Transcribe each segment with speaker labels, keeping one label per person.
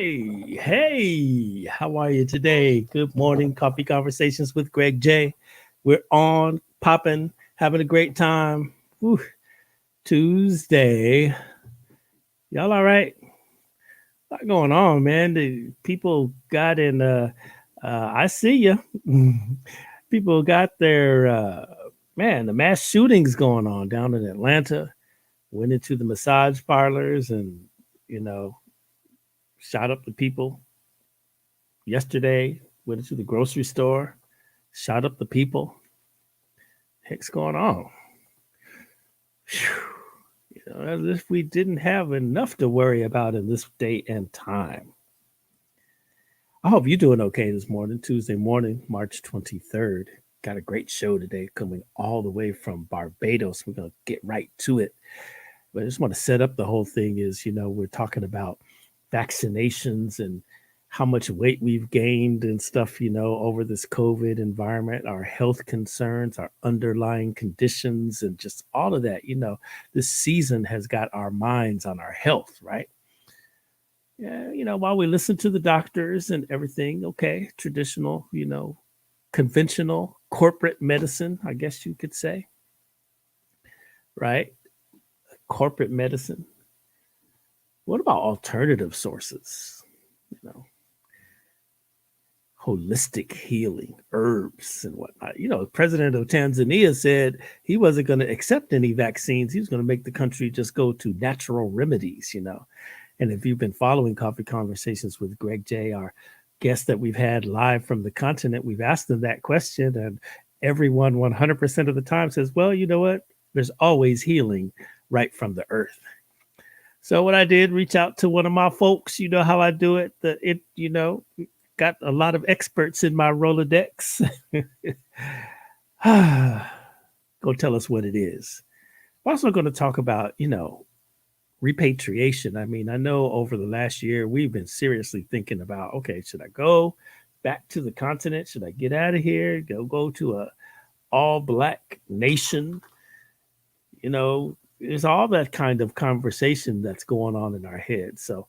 Speaker 1: Hey, how are you today? Good morning, Coffee Conversations with Greg J. We're on, popping, having a great time. Whew, Tuesday. Y'all all right? What's going on, man? The people got in, I see you. People got their, man, the mass shootings going on down in Atlanta. Went into the massage parlors and, you know, shot up the people yesterday, went into the grocery store, shot up the people. Heck's going on? Whew. As if we didn't have enough to worry about in this day and time. I hope you're doing okay this morning, Tuesday morning, March 23rd. Got a great show today coming all the way from Barbados. We're going to get right to it. But I just want to set up the whole thing is, we're talking about vaccinations and how much weight we've gained and stuff, over this COVID environment, our health concerns, our underlying conditions, and just all of that. This season has got our minds on our health, right? Yeah, while we listen to the doctors and everything, okay, traditional, conventional corporate medicine, I guess you could say, right? Corporate medicine. What about alternative sources? Holistic healing, herbs and whatnot. The president of Tanzania said he wasn't going to accept any vaccines. He was going to make the country just go to natural remedies, And if you've been following Coffee Conversations with Greg J, our guest that we've had live from the continent, we've asked them that question, and everyone 100% of the time says, well, you know what? There's always healing right from the earth. So what I did, reach out to one of my folks, you know how I do it, got a lot of experts in my Rolodex. Go tell us what it is. We're also going to talk about, repatriation. I mean, I know over the last year, we've been seriously thinking about, okay, should I go back to the continent? Should I get out of here? Go to a all black nation? There's all that kind of conversation that's going on in our heads. So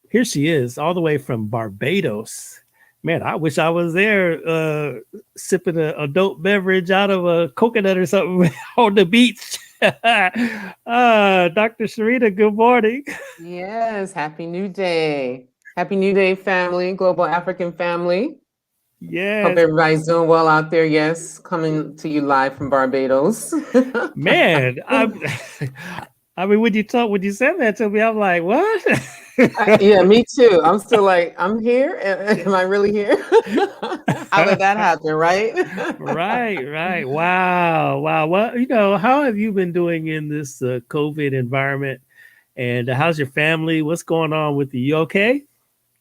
Speaker 1: here she is, all the way from Barbados. Man, I wish I was there sipping a adult beverage out of a coconut or something on the beach. Dr. Sharita, good morning.
Speaker 2: Yes, Happy New Day. Happy New Day, family, global African family.
Speaker 1: Yes.
Speaker 2: Hope everybody's doing well out there. Yes, coming to you live from Barbados.
Speaker 1: Man, I mean, when you said that to me, I'm like, what?
Speaker 2: Yeah, me too. I'm still like, I'm here. Am I really here? How did that happen, right?
Speaker 1: Right. Wow. Well, how have you been doing in this COVID environment? And how's your family? What's going on with you? You okay?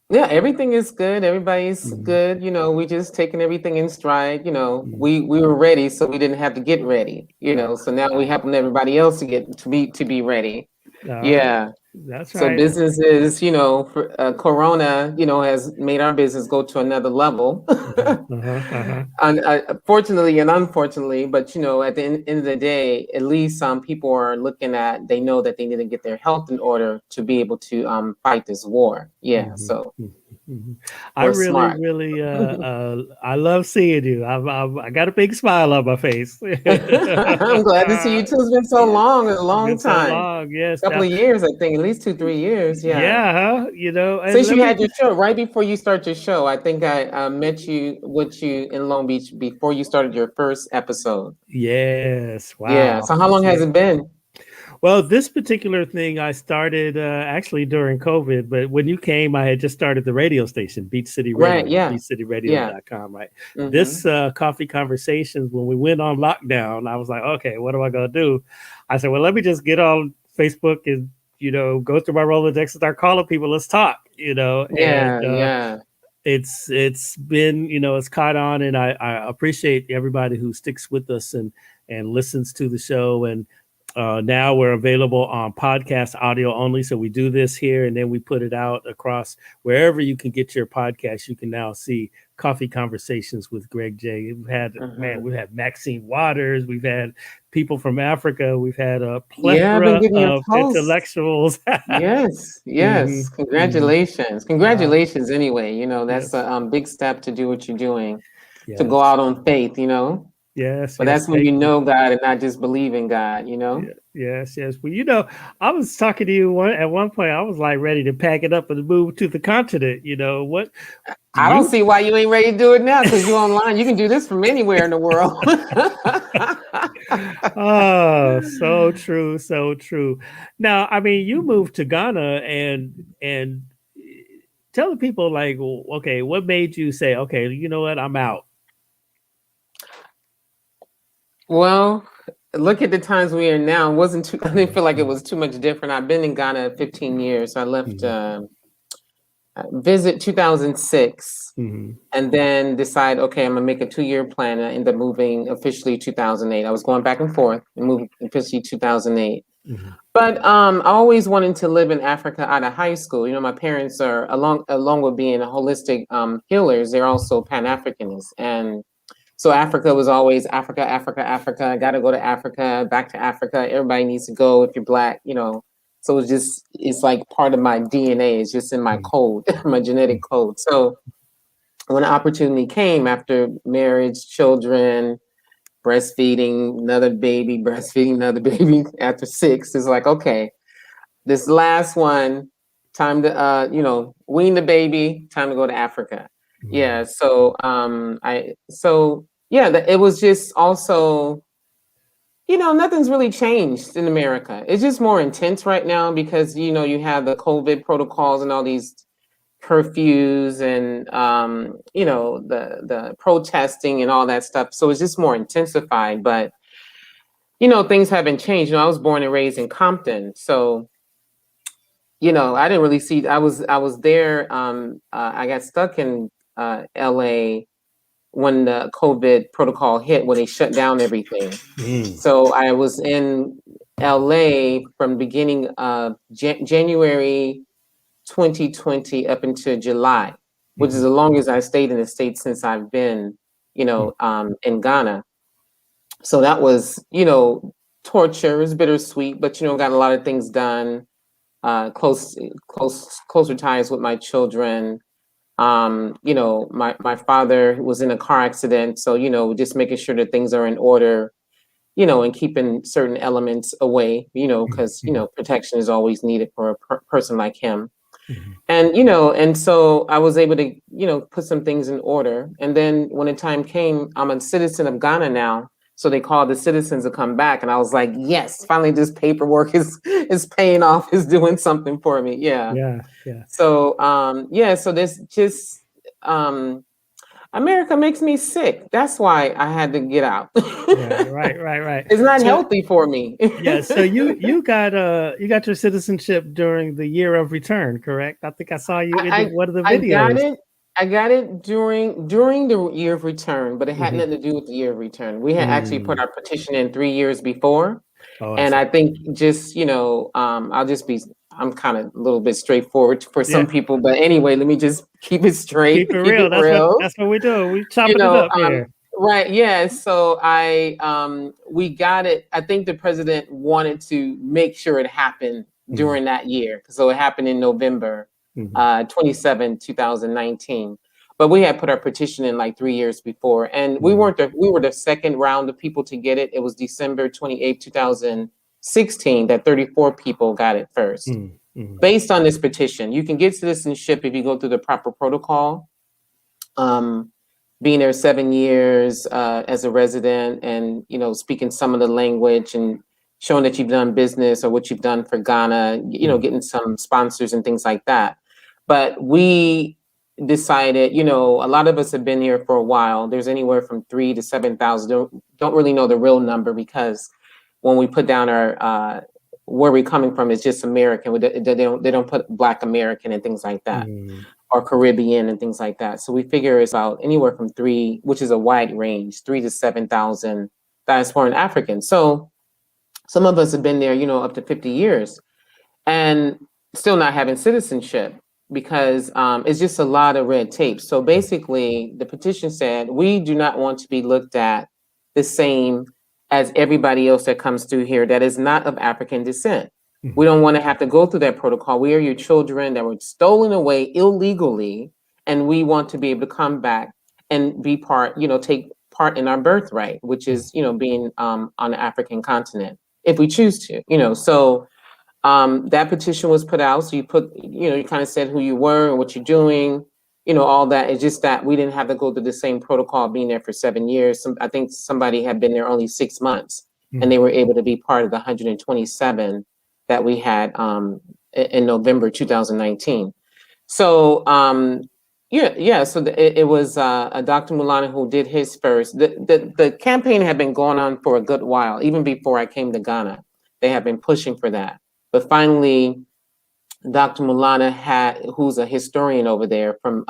Speaker 2: Yeah, everything is good. Everybody's good. We just taking everything in stride. We were ready, so we didn't have to get ready. So now we helping everybody else to be ready. Yeah.
Speaker 1: That's
Speaker 2: So
Speaker 1: right.
Speaker 2: businesses, Corona, has made our business go to another level. Fortunately and unfortunately, but at the end of the day, at least people are they know that they need to get their health in order to be able to fight this war. Yeah. So
Speaker 1: I really, I love seeing you. I got a big smile on my face.
Speaker 2: I'm glad to see you too. It's been so long, a long time.
Speaker 1: So long, yes.
Speaker 2: A couple of years, I think, at least 2-3 years. Yeah.
Speaker 1: Yeah,
Speaker 2: Since you had your show, right before you start your show, I think I met you in Long Beach before you started your first episode.
Speaker 1: Yes. Wow.
Speaker 2: Yeah. So how long has it been?
Speaker 1: Well, this particular thing I started actually during COVID, but when you came, I had just started the radio station, Beach City Radio,
Speaker 2: right, yeah.
Speaker 1: beachcityradio.com, right? This Coffee Conversations, when we went on lockdown, I was like, okay, what am I going to do? I said, well, let me just get on Facebook and, go through my Rolodex and start calling people. Let's talk,
Speaker 2: Yeah.
Speaker 1: It's been, it's caught on, and I appreciate everybody who sticks with us and listens to the show. And Now we're available on podcast audio only. So we do this here and then we put it out across wherever you can get your podcast. You can now see Coffee Conversations with Greg J. We've had Maxine Waters. We've had people from Africa. We've had a
Speaker 2: Yeah, I've been
Speaker 1: plethora
Speaker 2: getting your
Speaker 1: of
Speaker 2: posts.
Speaker 1: intellectuals.
Speaker 2: Yes,
Speaker 1: Hmm.
Speaker 2: yes.
Speaker 1: Hmm.
Speaker 2: Congratulations.
Speaker 1: Uh,
Speaker 2: Congratulations anyway. That's
Speaker 1: yes,
Speaker 2: a big step to do what you're doing, to go
Speaker 1: yes,
Speaker 2: out on faith.
Speaker 1: yes,
Speaker 2: But
Speaker 1: yes.
Speaker 2: that's when you
Speaker 1: Thank you.
Speaker 2: know God and not just believe in God.
Speaker 1: Yeah, yes, yes. Well, I was talking to you at one point. I was like ready to pack it up and move to the continent. What do
Speaker 2: I don't
Speaker 1: you?
Speaker 2: see why you ain't ready to do it now because you're online. You can do this from anywhere in the world.
Speaker 1: Oh, so true, so true. Now, I mean, you moved to Ghana and tell the people like, well, okay, what made you say, okay, you know what, I'm out.
Speaker 2: Well, look at the times we are now. It wasn't too, I didn't
Speaker 1: Mhm,
Speaker 2: feel like it
Speaker 1: mhm,
Speaker 2: was too much different. I've been in Ghana 15 years. So I left
Speaker 1: mhm,
Speaker 2: visit 2006
Speaker 1: mhm,
Speaker 2: and then decide, okay, I'm gonna make a 2-year plan. And I ended up moving officially 2008. I was going back and forth and moved officially 2008.
Speaker 1: mhm,
Speaker 2: But I always wanted to live in Africa out of high school. My parents are along with being holistic healers, they're also Pan-Africanists. And so Africa was always Africa, Africa, Africa. I got to go to Africa, back to Africa. Everybody needs to go if you're black. So it's like part of my DNA. It's just in my
Speaker 1: mhm,
Speaker 2: code, my genetic code. So when the opportunity came after marriage, children, breastfeeding another baby, breastfeeding another baby after 6, it's like, okay, this last one, time to wean the baby, time to go to Africa. Yeah.
Speaker 1: mhm,
Speaker 2: It was just also, nothing's really changed in America. It's just more intense right now because you have the COVID protocols and all these curfews and the protesting and all that stuff. So it's just more intensified, but things haven't changed. I was born and raised in Compton, so I didn't really see. I was there. I got stuck in LA when the COVID protocol hit, when they shut down everything.
Speaker 1: mhm,
Speaker 2: So I was in LA from beginning of January 2020 up until July, which is
Speaker 1: mhm,
Speaker 2: the longest I stayed in the States since I've been,
Speaker 1: mhm,
Speaker 2: in Ghana. So that was, torture. It was bittersweet, but got a lot of things done. Closer ties with my children. My father was in a car accident, so just making sure that things are in order, and keeping certain elements away, because
Speaker 1: mhm,
Speaker 2: protection is always needed for a person like him.
Speaker 1: mhm,
Speaker 2: And so I was able to, put some things in order. And then when the time came, I'm a citizen of Ghana now. So they called the citizens to come back. And I was like, yes, finally this paperwork is paying off, is doing something for me. Yeah.
Speaker 1: yeah, yeah,
Speaker 2: So this just America makes me sick. That's why I had to get out.
Speaker 1: yeah. Right, right, right.
Speaker 2: It's not
Speaker 1: So
Speaker 2: healthy for me.
Speaker 1: yeah, so you got your citizenship during the year of return, correct? I think I saw you in
Speaker 2: I
Speaker 1: one of the
Speaker 2: I got
Speaker 1: videos.
Speaker 2: it. I got it during the year of return, but it had
Speaker 1: Hmm.
Speaker 2: nothing to do with the year of return. We had actually put
Speaker 1: Mm.
Speaker 2: our petition in 3 years before,
Speaker 1: Oh, I
Speaker 2: and
Speaker 1: see.
Speaker 2: I think just I'm kind of a little bit straightforward for some
Speaker 1: Yeah,
Speaker 2: people, but anyway, let me just keep it straight,
Speaker 1: keep it
Speaker 2: keep it
Speaker 1: real.
Speaker 2: real.
Speaker 1: That's what we do. We
Speaker 2: You
Speaker 1: chopping it
Speaker 2: know,
Speaker 1: up here.
Speaker 2: right? Yeah. So we got it. I think the president wanted to make sure it happened
Speaker 1: Hmm.
Speaker 2: during that year, so it happened in November,
Speaker 1: Hmm.
Speaker 2: 27, 2019. But we had put our petition in like 3 years before, and
Speaker 1: Hmm.
Speaker 2: we were the second round of people to get it. It was December 28th, 2016 that 34 people got it first.
Speaker 1: Hmm. Hmm.
Speaker 2: Based on this petition, you can get citizenship if you go through the proper protocol. Um, Being there 7 years as a resident, and speaking some of the language and showing that you've done business or what you've done for Ghana,
Speaker 1: Hmm.
Speaker 2: getting some sponsors and things like that. But we decided, a lot of us have been here for a while. There's anywhere from 3 to 7,000. Don't really know the real number, because when we put down our where we're coming from is just American. They don't put Black American and things like that,
Speaker 1: Hmm.
Speaker 2: or Caribbean and things like that. So we figure it's about anywhere from which is a wide range, 3 to 7,000 diasporan Africans. So Some of us have been there, up to 50 years and still not having citizenship because it's just a lot of red tape. So basically, the petition said we do not want to be looked at the same as everybody else that comes through here that is not of African descent. We don't want to have to go through that protocol. We are your children that were stolen away illegally, and we want to be able to come back and be part, take part in our birthright, which is, being on the African continent, if we choose to, So that petition was put out. So you put, you kind of said who you were and what you're doing, all that. It's just that we didn't have to go through the same protocol being there for 7 years. I think somebody had been there only 6 months and they were able to be part of the 127 that we had in November 2019. So yeah. So it was Dr. Mulana who did his first. The campaign had been going on for a good while, even before I came to Ghana. They have been pushing for that. But finally, Dr. Mulana who's a historian over there from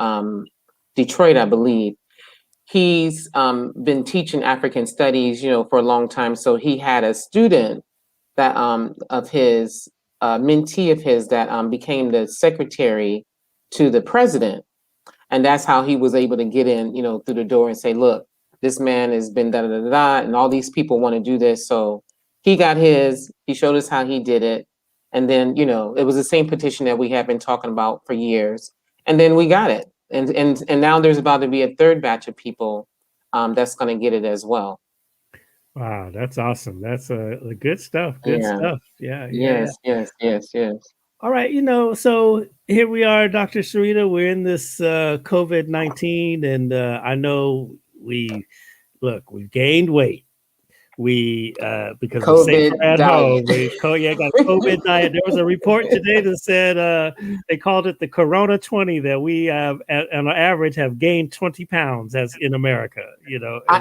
Speaker 2: Detroit, I believe. He's been teaching African studies, for a long time. So he had a student that of his, mentee of his that became the secretary to the president. And that's how he was able to get in, through the door and say, look, this man has been da da da da, and all these people want to do this. So he got his, he showed us how he did it. And then, it was the same petition that we have been talking about for years. And then we got it. And now there's about to be a third batch of people that's going to get it as well.
Speaker 1: Wow, that's awesome. That's good stuff. Good
Speaker 2: Yeah.
Speaker 1: stuff. Yeah, yeah.
Speaker 2: Yes.
Speaker 1: All right, so here we are, Dr. Sharita. We're in this COVID-19, and I know we've gained weight. We because we're safer
Speaker 2: COVID
Speaker 1: at
Speaker 2: diet.
Speaker 1: home. Got a COVID diet. There was a report today that said they called it the Corona 20, that we have on average have gained 20 pounds as in America.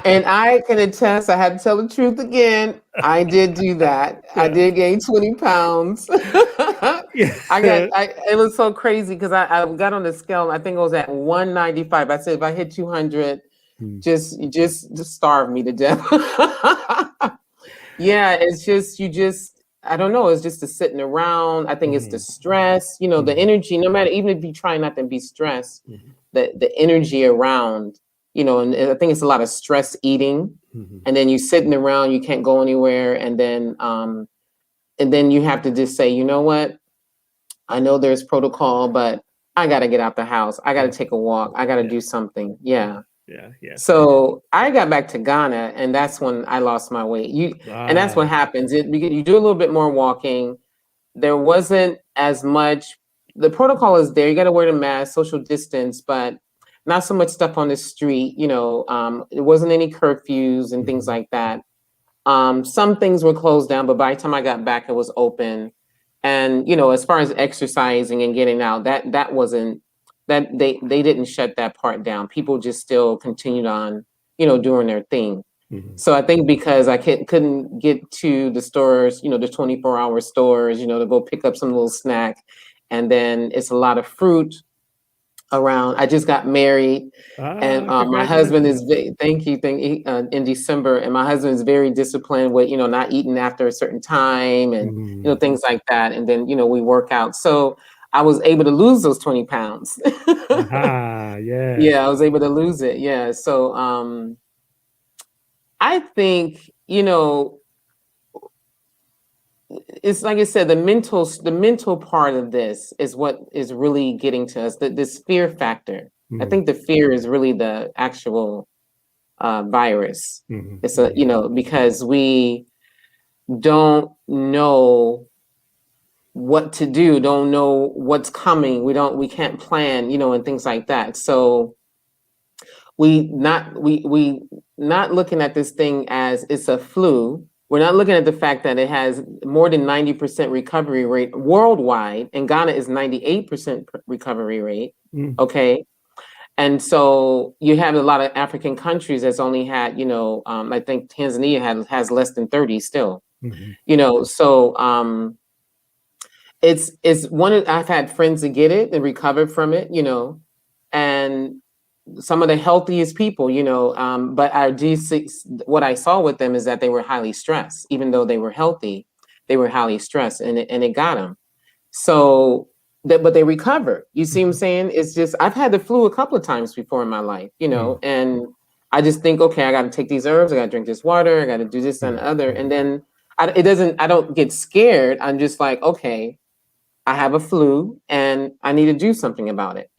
Speaker 2: And I can attest, I had to tell the truth again. I did do that. I did gain 20 pounds. It was so crazy because I got on the scale. I think it was at 195. I said, if I hit 200, just starve me to death. Yeah, it's just, I don't know. It's just the sitting around. I think it's the stress, the energy, no matter, even if you try not to be stressed, the energy around, and I think it's a lot of stress eating. And then you sitting around, you can't go anywhere. And then you have to just say, you know what? I know there's protocol, but I got to get out the house. I got to take a walk. I got to do something. Yeah. So I got back to Ghana, and that's when I lost my weight. And that's what happens. You do a little bit more walking. There wasn't as much. The protocol is there. You got to wear the mask, social distance, but not so much stuff on the street. It wasn't any curfews and things like that. Some things were closed down, but by the time I got back, it was open. And as far as exercising and getting out, that wasn't. That they didn't shut that part down. People just still continued on, doing their thing. So I think because I couldn't get to the stores, the 24-hour stores, to go pick up some little snack. And then it's a lot of fruit around. I just got married, and my husband is thank you in December, and my husband is very disciplined with not eating after a certain time and things like that. And then we work out. So I was able to lose those 20 pounds. Yeah, I was able to lose it. Yeah. So I think, it's like I said, the mental part of this is what is really getting to us, this fear factor. I think the fear is really the actual virus. It's because we don't know what to do, don't know what's coming. We can't plan, and things like that. So we not looking at this thing as it's a flu. We're not looking at the fact that it has more than 90% recovery rate worldwide, and Ghana is 98% recovery rate. Okay. And so you have a lot of African countries that's only had, I think Tanzania has less than 30 still. So it's one. I've had friends that get it and recovered from it, and some of the healthiest people, but our G6, what I saw with them is that they were highly stressed. Even though they were healthy, they were highly stressed, and it got them. So that, but they recovered. You see what I'm saying? It's just, I've had the flu a couple of times before in my life, and I just think, okay, I got to take these herbs, I got to drink this water, I got to do this and the other, and then I don't get scared. I'm just like, okay, I have a flu and I need to do something about it.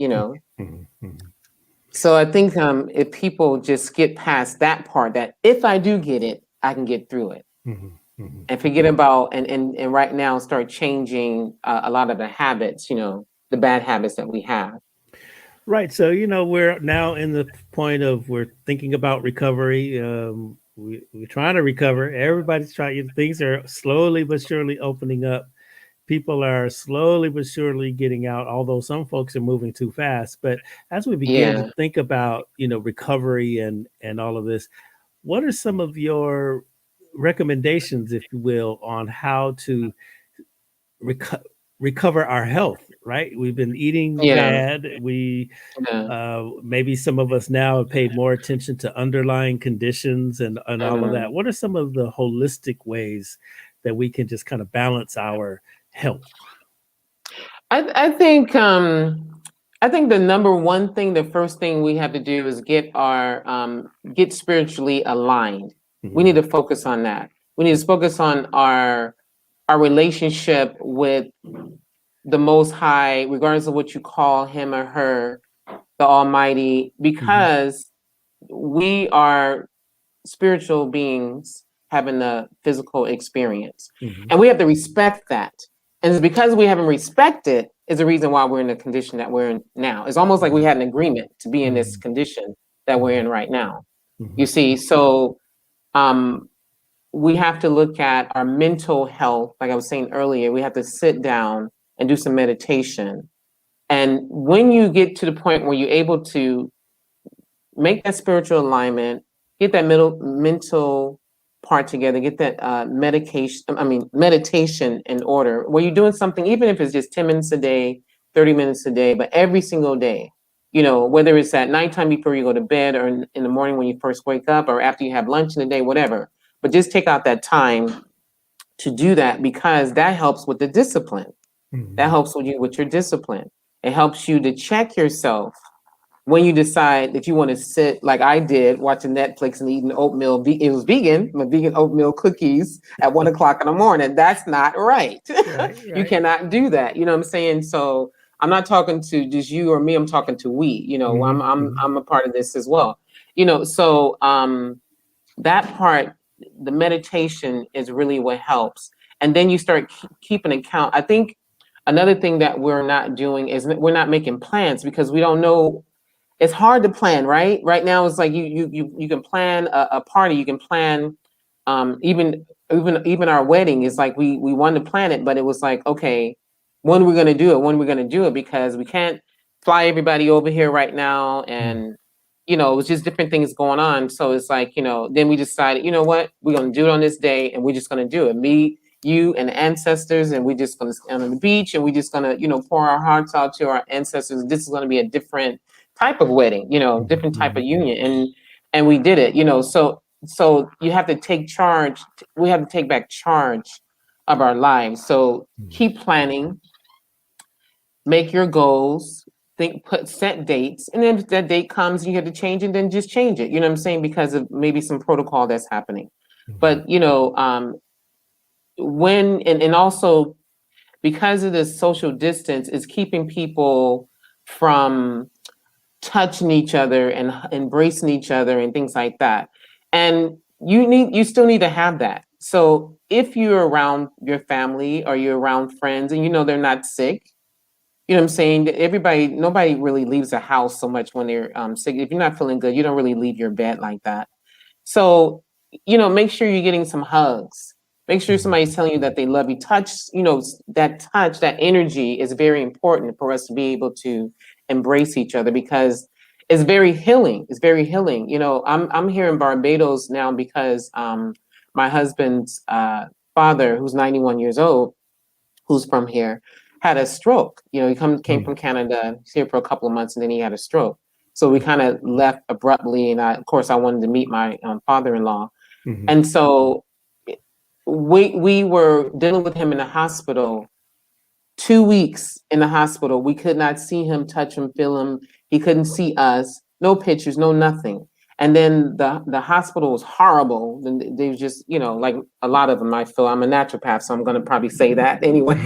Speaker 2: So I think if people just get past that part, that if I do get it, I can get through it, and forget about and right now start changing a lot of the habits, the bad habits that we have.
Speaker 1: Right. So, we're now in the point of we're thinking about recovery. We're trying to recover. Everybody's trying. Things are slowly but surely opening up. People are slowly but surely getting out, although some folks are moving too fast. But as we begin to
Speaker 2: Yeah,
Speaker 1: think about, recovery and all of this, what are some of your recommendations, if you will, on how to reco- recover our health? Right, we've been eating
Speaker 2: yeah,
Speaker 1: bad. We
Speaker 2: yeah.
Speaker 1: maybe some of us now have paid more attention to underlying conditions and all of that.
Speaker 2: Mhm.
Speaker 1: What are some of the holistic ways that we can just kind of balance our health?
Speaker 2: I think the number one thing, the first thing we have to do is get spiritually aligned. We
Speaker 1: Mm-hmm.
Speaker 2: need to focus on that. We need to focus on our relationship with the Most High, regardless of what you call him or her, the Almighty,
Speaker 1: Mm-hmm.
Speaker 2: because we are spiritual beings having a physical experience.
Speaker 1: Mm-hmm.
Speaker 2: And we have to respect that. And it's because we haven't respected is the reason why we're in the condition that we're in now. It's almost like we had an agreement to be in this condition that we're in right now.
Speaker 1: Mm-hmm.
Speaker 2: You see, so um, we have to look at our mental health. Like I was saying earlier, we have to sit down and do some meditation. And when you get to the point where you're able to make that spiritual alignment, get that middle mental part together, get that meditation in order, where you're doing something, even if it's just 10 minutes a day, 30 minutes a day, but every single day, whether it's at nighttime before you go to bed, or in the morning when you first wake up, or after you have lunch in the day, whatever. But just take out that time to do that, because that helps with the discipline. That
Speaker 1: Mm-hmm.
Speaker 2: helps with you with your discipline. It helps you to check yourself when you decide that you want to sit like I did, watching Netflix and eating oatmeal. It was vegan, my vegan oatmeal cookies at 1 o'clock in the morning. That's not right.
Speaker 1: Right,
Speaker 2: You
Speaker 1: right.
Speaker 2: cannot do that. You know what I'm saying? So I'm not talking to just you or me. I'm talking to we.
Speaker 1: Mm-hmm.
Speaker 2: I'm a part of this as well. So that part, the meditation is really what helps, and then you start keeping account. I think another thing that we're not doing is we're not making plans, because we don't know. It's hard to plan, right? Right now, it's like you can plan a party, you can plan, even our wedding. Is like we wanted to plan it, but it was like, okay, when are we gonna do it? When are we gonna do it? Because we can't fly everybody over here right now, and it was just different things going on. So it's like, then we decided, you know what, we're gonna do it on this day, and we're just gonna do it. Me, you, and the ancestors, and we're just gonna stand on the beach, and we're just gonna, pour our hearts out to our ancestors. This is gonna be a different type of wedding, different type
Speaker 1: Mm-hmm.
Speaker 2: of union, and we did it. So you have to take charge. We have to take back charge of our lives. So keep planning, make your goals, set dates, and then if that date comes and you have to change it, then just change it. You know what I'm saying? Because of maybe some protocol that's happening.
Speaker 1: Mm-hmm.
Speaker 2: But when and also because of the social distance, is keeping people from touching each other and embracing each other and things like that. And you still need to have that. So if you're around your family or you're around friends and they're not sick, you know what I'm saying? Nobody really leaves the house so much when they're sick. If you're not feeling good, you don't really leave your bed like that. So, make sure you're getting some hugs. Make sure somebody's telling you that they love you. Touch, that energy is very important for us to be able to embrace each other, because it's very healing. It's very healing. I'm here in Barbados now because my husband's father, who's 91 years old, who's from here, had a stroke. He came from Canada. He's here for a couple of months, and then he had a stroke. So we kind of left abruptly, and of course, I wanted to meet my father-in-law,
Speaker 1: Mm-hmm.
Speaker 2: and so we were dealing with him in the hospital. 2 weeks in the hospital, we could not see him, touch him, feel him. He couldn't see us. No pictures, no nothing. And then the hospital was horrible. And they was just, like a lot of them. I feel I'm a naturopath, so I'm going to probably say that anyway.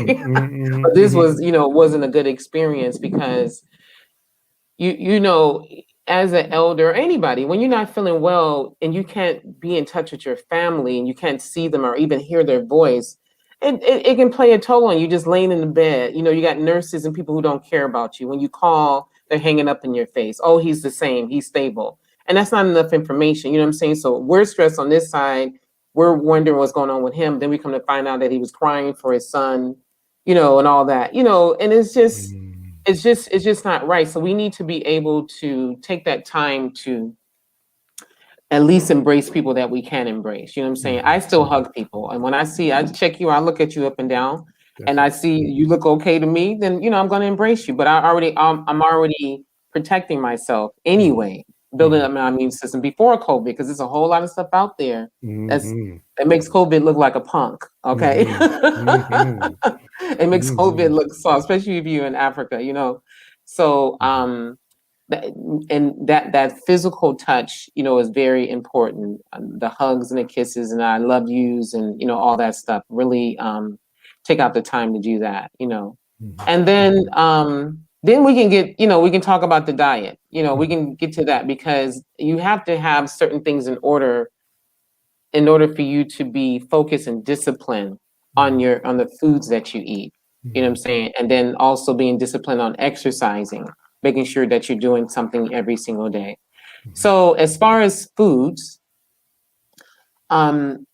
Speaker 2: But this
Speaker 1: Mm-hmm.
Speaker 2: was, wasn't a good experience because you as an elder, anybody, when you're not feeling well and you can't be in touch with your family and you can't see them or even hear their voice, it can play a toll on you just laying in the bed. You got nurses and people who don't care about you. When you call, they're hanging up in your face. Oh, he's the same, he's stable. And that's not enough information. You know what I'm saying? So we're stressed on this side. We're wondering what's going on with him. Then we come to find out that he was crying for his son, and all that, and it's just not right. So we need to be able to take that time to at least embrace people that we can embrace. You know what I'm saying? I still hug people. And when I check you, I look at you up and down
Speaker 1: That's
Speaker 2: and I see you look okay to me, then, I'm going to embrace you. But I'm already protecting myself anyway, building up my immune system before COVID, because there's a whole lot of stuff out there
Speaker 1: Mm-hmm.
Speaker 2: that makes COVID look like a punk. Okay.
Speaker 1: Mm-hmm. Mm-hmm.
Speaker 2: It makes COVID
Speaker 1: Mm-hmm.
Speaker 2: look soft, especially if you're in Africa. So, that, and that physical touch, is very important. The hugs and the kisses and I love yous and all that stuff. Really take out the time to do that. And then we can get we can talk about the diet. We can get to that because you have to have certain things in order for you to be focused and disciplined on the foods that you eat. You know what I'm saying? And then also being disciplined on exercising, making sure that you're doing something every single day. So as far as foods, um,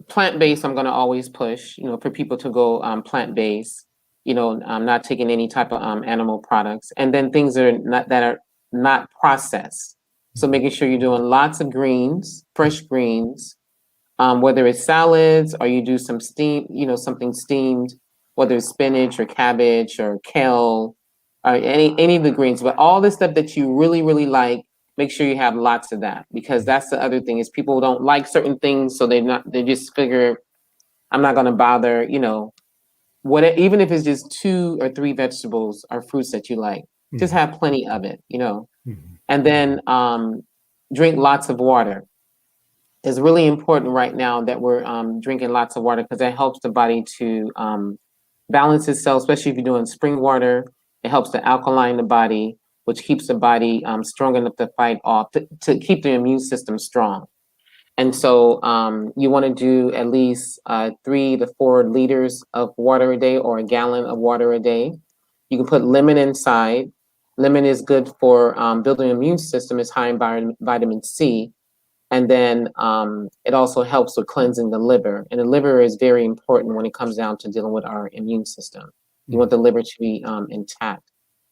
Speaker 2: plant-based, I'm going to always push, for people to go plant-based, not taking any type of animal products, and then things that are not processed. So making sure you're doing lots of greens, fresh greens, whether it's salads or you do some steam, something steamed, whether it's spinach or cabbage or kale or any of the greens, but all the stuff that you really, really like, make sure you have lots of that, because that's the other thing is people don't like certain things. So they just figure, I'm not going to bother, even if it's just 2 or 3 vegetables or fruits that you like, just have plenty of it. And then drink lots of water. It's really important right now that we're drinking lots of water, because that helps the body to balance itself, especially if you're doing spring water. It helps to alkaline the body, which keeps the body strong enough to fight off, to keep the immune system strong. And so you want to do at least 3 to 4 liters of water a day, or a gallon of water a day. You can put lemon inside. Lemon is good for building an immune system. It's high in vitamin C. And then it also helps with cleansing the liver. And the liver is very important when it comes down to dealing with our immune system. You want the liver to be intact.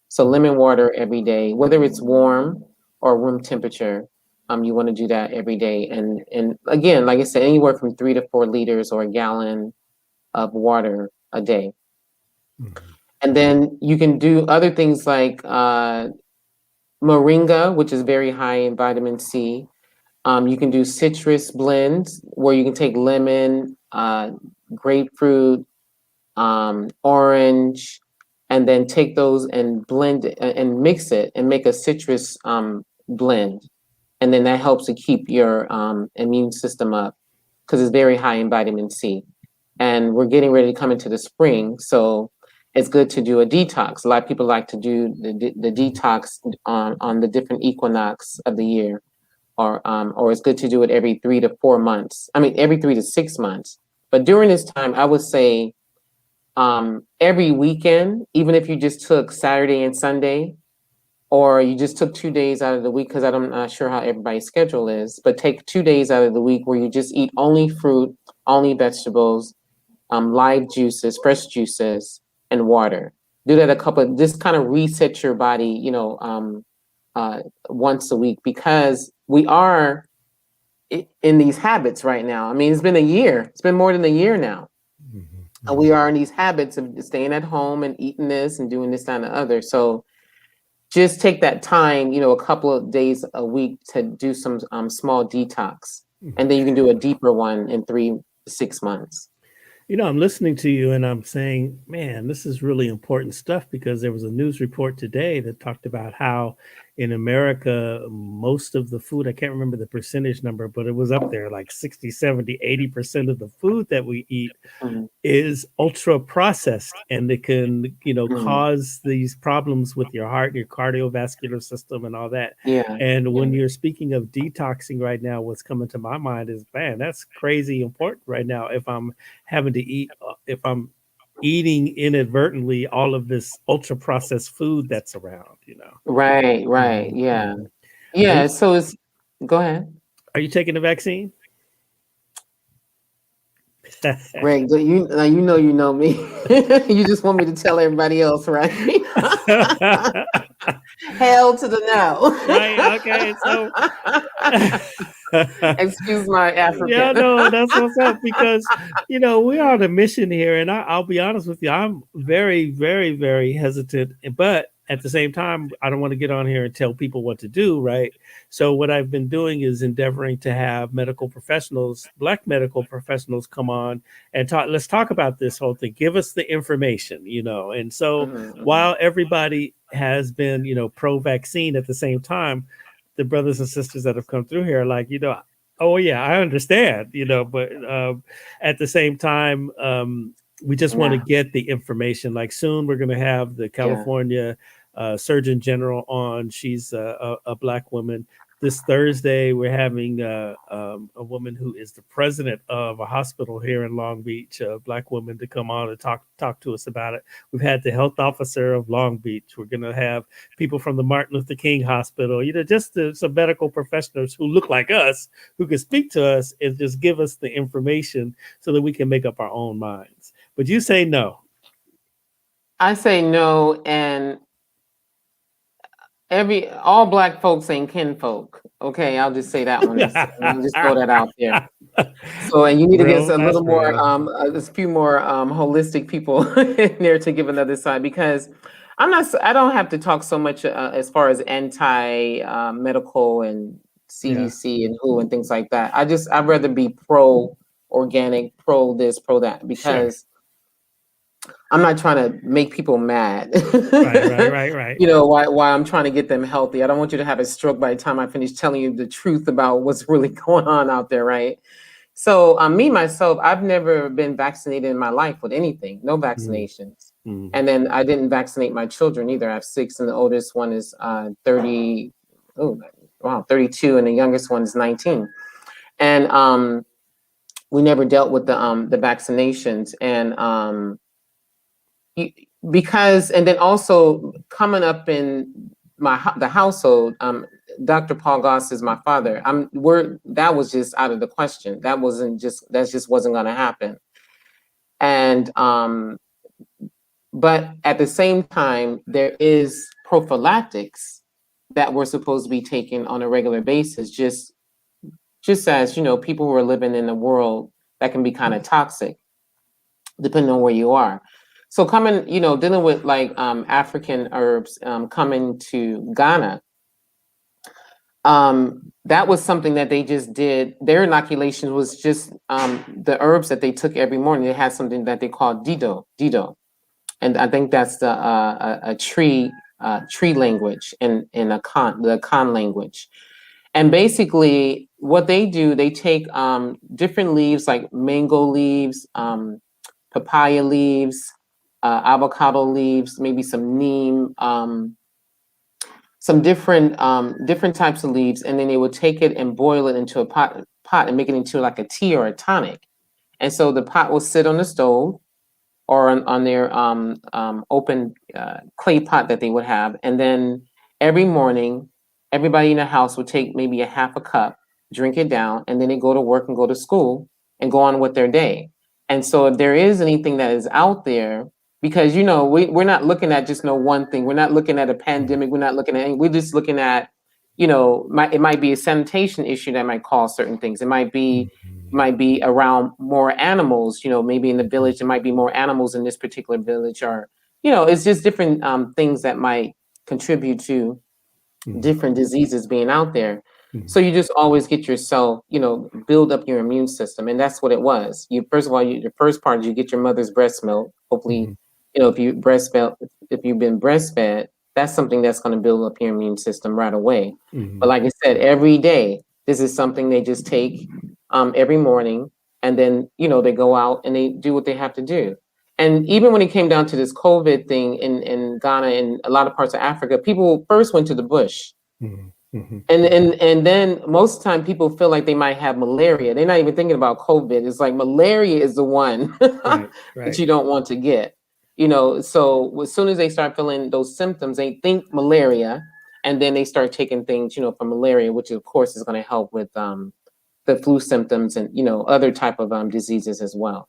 Speaker 2: So lemon water every day, whether it's warm or room temperature, you want to do that every day. And again, like I said, anywhere from 3 to 4 liters or a gallon of water a day. And then you can do other things like moringa, which is very high in vitamin C. You can do citrus blends where you can take lemon, grapefruit, orange, and then take those and blend it and mix it and make a citrus blend. And then that helps to keep your immune system up, because it's very high in vitamin C. And we're getting ready to come into the spring, so it's good to do a detox. A lot of people like to do the detox on the different equinox of the year, or it's good to do it every 3 to 4 months. I mean, every 3 to 6 months. But during this time, I would say every weekend, even if you just took Saturday and Sunday, or you just took 2 days out of the week, because I'm not sure how everybody's schedule is, but take 2 days out of the week where you just eat only fruit, only vegetables, live juices, fresh juices, and water. Do that just kind of reset your body, once a week, because we are in these habits right now. I mean, it's been a year. It's been more than a year now. And we are in these habits of staying at home and eating this and doing this, that, and the other. So just take that time, a couple of days a week to do some small detox, and then you can do a deeper one in 3 to 6 months.
Speaker 1: I'm listening to you and I'm saying, man, this is really important stuff because there was a news report today that talked about how in America, most of the food, I can't remember the percentage number, but it was up there like 60, 70, 80% of the food that we eat
Speaker 2: Mhm,
Speaker 1: is ultra processed and it can
Speaker 2: mhm.
Speaker 1: cause these problems with your heart, your cardiovascular system and all that.
Speaker 2: Yeah,
Speaker 1: And when
Speaker 2: yeah,
Speaker 1: you're speaking of detoxing right now, what's coming to my mind is, man, that's crazy important right now. If I'm having to eat if I'm eating inadvertently all of this ultra processed food that's around.
Speaker 2: right, right,
Speaker 1: Mhm,
Speaker 2: yeah,
Speaker 1: mhm. are
Speaker 2: yeah.
Speaker 1: you
Speaker 2: So it's go ahead,
Speaker 1: are you taking the vaccine?
Speaker 2: Greg. You know me. You just want me to tell everybody else, right? Hell to the
Speaker 1: Right, okay, so
Speaker 2: no. Excuse my
Speaker 1: yeah,
Speaker 2: African.
Speaker 1: no, that's what's up because we're on a mission here, and I'll be honest with you, I'm very, very, very hesitant, but at the same time, I don't want to get on here and tell people what to do, right? So what I've been doing is endeavoring to have medical professionals, Black medical professionals, come on and talk. Let's talk about this whole thing. Give us the information. And so
Speaker 2: Mhm, mhm.
Speaker 1: while everybody has been, pro-vaccine, at the same time, the brothers and sisters that have come through here are like, oh yeah, I understand, but at the same time, we just want to
Speaker 2: Yeah,
Speaker 1: get the information. Like soon, we're going to have the
Speaker 2: yeah.
Speaker 1: California Surgeon General on. She's a Black woman. This Thursday, we're having a woman who is the president of a hospital here in Long Beach, a Black woman, to come on and talk to us about it. We've had the health officer of Long Beach. We're going to have people from the Martin Luther King Hospital. Just some medical professionals who look like us, who can speak to us and just give us the information so that we can make up our own minds. But you say no.
Speaker 2: I say no, and every all black folks ain't kinfolk. Okay, I'll just say that one. I'll just throw that out there. So, and you need to get
Speaker 1: Real,
Speaker 2: a
Speaker 1: that's
Speaker 2: little more,
Speaker 1: real.
Speaker 2: a few more holistic people in there to give another side, because I don't have to talk so much as far as anti medical and
Speaker 1: Yeah.
Speaker 2: CDC and WHO and things like that. I'd rather be pro organic, pro this, pro that,
Speaker 1: Sure.
Speaker 2: because I'm not trying to make people mad.
Speaker 1: Right, right, right, right.
Speaker 2: Why I'm trying to get them healthy. I don't want you to have a stroke by the time I finish telling you the truth about what's really going on out there, right? So, me myself, I've never been vaccinated in my life with anything, no
Speaker 1: Mm,
Speaker 2: vaccinations.
Speaker 1: mm,
Speaker 2: And then I didn't vaccinate my children either. I have six, and the oldest one is 30. Oh, wow, 32, and the youngest one is 19. And we never dealt with the vaccinations, and you, because, and then also coming up in the household, Dr. Paul Goss is my father. That was just out of the question. That just wasn't going to happen. And but at the same time, there is prophylactics that we're supposed to be taking on a regular basis, just as people who are living in a world that can be kind of toxic depending on where you are. So coming, dealing with like African herbs, coming to Ghana, that was something that they just did. Their inoculation was just the herbs that they took every morning. They had something that they called dido, and I think that's a tree language in the Kan language. And basically, what they do, they take different leaves like mango leaves, papaya leaves, avocado leaves, maybe some neem, some different types of leaves, and then they would take it and boil it into a pot and make it into like a tea or a tonic. And so the pot will sit on the stove or on their open clay pot that they would have. And then every morning, everybody in the house would take maybe a half a cup, drink it down, and then they go to work and go to school and go on with their day. And so if there is anything that is out there, because we're not looking at just no one thing. We're not looking at a
Speaker 1: mm,
Speaker 2: pandemic. We're not looking at we're just looking at, it might be a sanitation issue that might cause certain things. It
Speaker 1: mm,
Speaker 2: might be around more animals, maybe in the village, there might be more animals in this particular village, or, it's just different things that might contribute to
Speaker 1: Mm-hmm.
Speaker 2: different diseases being out there.
Speaker 1: Mm-hmm.
Speaker 2: So you just always get yourself, build up your immune system, and that's what it was. You first of all, your first part is you get your mother's breast milk. Hopefully,
Speaker 1: Mm-hmm.
Speaker 2: if you breastfed, if you've been breastfed, that's something that's going to build up your immune system right away. But
Speaker 1: Mm-hmm.
Speaker 2: like I said, every day, this is something they just take every morning, and then they go out and they do what they have to do. And even when it came down to this COVID thing in Ghana and a lot of parts of Africa, people first went to the bush.
Speaker 1: Mm-hmm. Mm-hmm.
Speaker 2: And then most of the time people feel like they might have malaria. They're not even thinking about COVID. It's like malaria is the one
Speaker 1: Right.
Speaker 2: that
Speaker 1: Right.
Speaker 2: you don't want to get. So as soon as they start feeling those symptoms, they think malaria, and then they start taking things, for malaria, which of course is going to help with the flu symptoms and other type of diseases as well.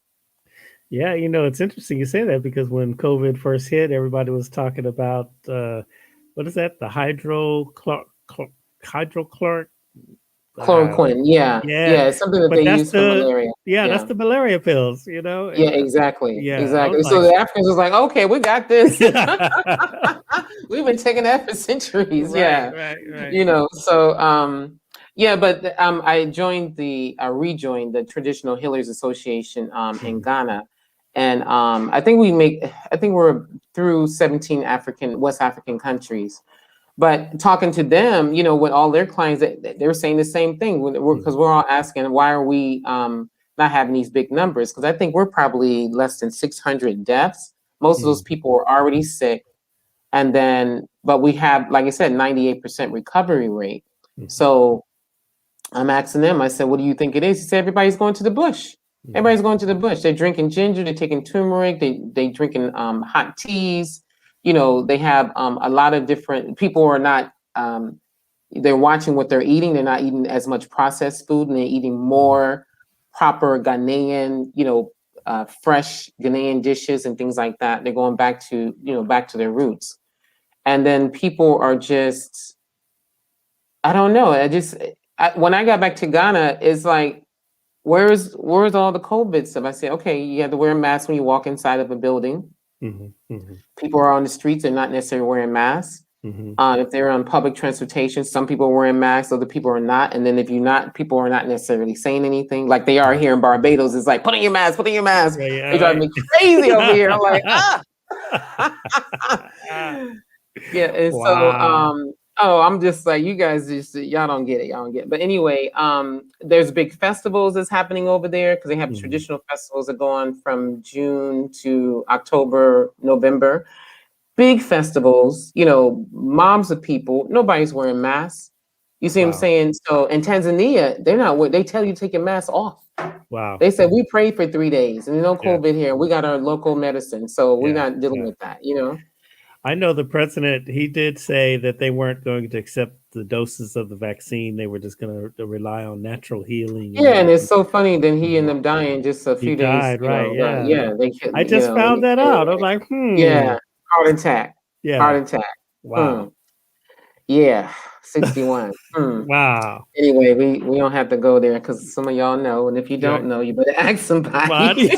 Speaker 1: Yeah, it's interesting you say that because when COVID first hit, everybody was talking about what is that? The hydrochloric. Uh,
Speaker 2: Chloroquine, yeah,
Speaker 1: yeah,
Speaker 2: yeah, it's something that
Speaker 1: but
Speaker 2: they
Speaker 1: that's
Speaker 2: use for
Speaker 1: the
Speaker 2: malaria.
Speaker 1: yeah, that's
Speaker 2: Yeah.
Speaker 1: the malaria pills.
Speaker 2: Yeah, exactly,
Speaker 1: Yeah, I was
Speaker 2: exactly. So
Speaker 1: like,
Speaker 2: the Africans was like, okay, we got this.
Speaker 1: right,
Speaker 2: We've been taking that for centuries.
Speaker 1: right,
Speaker 2: Yeah,
Speaker 1: right.
Speaker 2: So yeah, but I rejoined the Traditional Healers Association in
Speaker 1: Mhm,
Speaker 2: Ghana, and I think we're through 17 West African countries. But talking to them, with all their clients, they're saying the same thing because
Speaker 1: mhm,
Speaker 2: we're all asking, why are we not having these big numbers? Because I think we're probably less than 600 deaths. Most of those
Speaker 1: mhm,
Speaker 2: people were already sick, and then but we have, like I said, 98% recovery rate.
Speaker 1: mhm,
Speaker 2: So I'm asking them. I said, "What do you think it is?" He said, "Everybody's going to the bush.
Speaker 1: mhm,
Speaker 2: Everybody's going to the bush. They're drinking ginger. They're taking turmeric. They drinking hot teas. They have a lot of different people are not. They're watching what they're eating. They're not eating as much processed food, and they're eating
Speaker 1: mhm,
Speaker 2: more proper Ghanaian, fresh Ghanaian dishes and things like that. They're going back to their roots. And then people are just, I don't know. When I got back to Ghana, it's like, where's all the COVID stuff? I said, okay, you have to wear a mask when you walk inside of a building.
Speaker 1: mhm, mhm,
Speaker 2: People are on the streets; they're not necessarily wearing masks.
Speaker 1: mhm.
Speaker 2: If they're on public transportation, some people are wearing masks, other people are not. And then if you're not, people are not necessarily saying anything like they are
Speaker 1: Right.
Speaker 2: here in Barbados. It's like, put on your mask, put on your mask.
Speaker 1: Yeah, yeah,
Speaker 2: They drive
Speaker 1: right.
Speaker 2: me crazy over here. I'm like, yeah. And so,
Speaker 1: Wow.
Speaker 2: oh, I'm just like, you guys just, y'all don't get it. Y'all don't get it. But anyway, there's big festivals that's happening over there because they have
Speaker 1: Mhm,
Speaker 2: traditional festivals that go on from June to October, November. Big festivals, mobs of people, nobody's wearing masks. You see what I'm
Speaker 1: wow,
Speaker 2: saying? So in Tanzania, they tell you to take your mask off.
Speaker 1: wow.
Speaker 2: They said we prayed for 3 days and no
Speaker 1: Yeah,
Speaker 2: COVID here. We got our local medicine, so we're
Speaker 1: yeah,
Speaker 2: not dealing
Speaker 1: yeah.
Speaker 2: with that.
Speaker 1: I know the president, he did say that they weren't going to accept the doses of the vaccine. They were just going to rely on natural healing and
Speaker 2: Yeah, and it's
Speaker 1: everything.
Speaker 2: so funny that he
Speaker 1: Mhm.
Speaker 2: ended up dying just a
Speaker 1: He
Speaker 2: few days,
Speaker 1: died, right? Yeah.
Speaker 2: yeah, they killed,
Speaker 1: I just found that out. I was like,
Speaker 2: yeah, heart attack, heart
Speaker 1: yeah.
Speaker 2: attack. Hmm.
Speaker 1: Wow.
Speaker 2: Yeah, 61. Hmm.
Speaker 1: Wow.
Speaker 2: Anyway, we don't have to go there because some of y'all know, and if you
Speaker 1: Yeah.
Speaker 2: don't know, you better ask somebody.
Speaker 1: Body.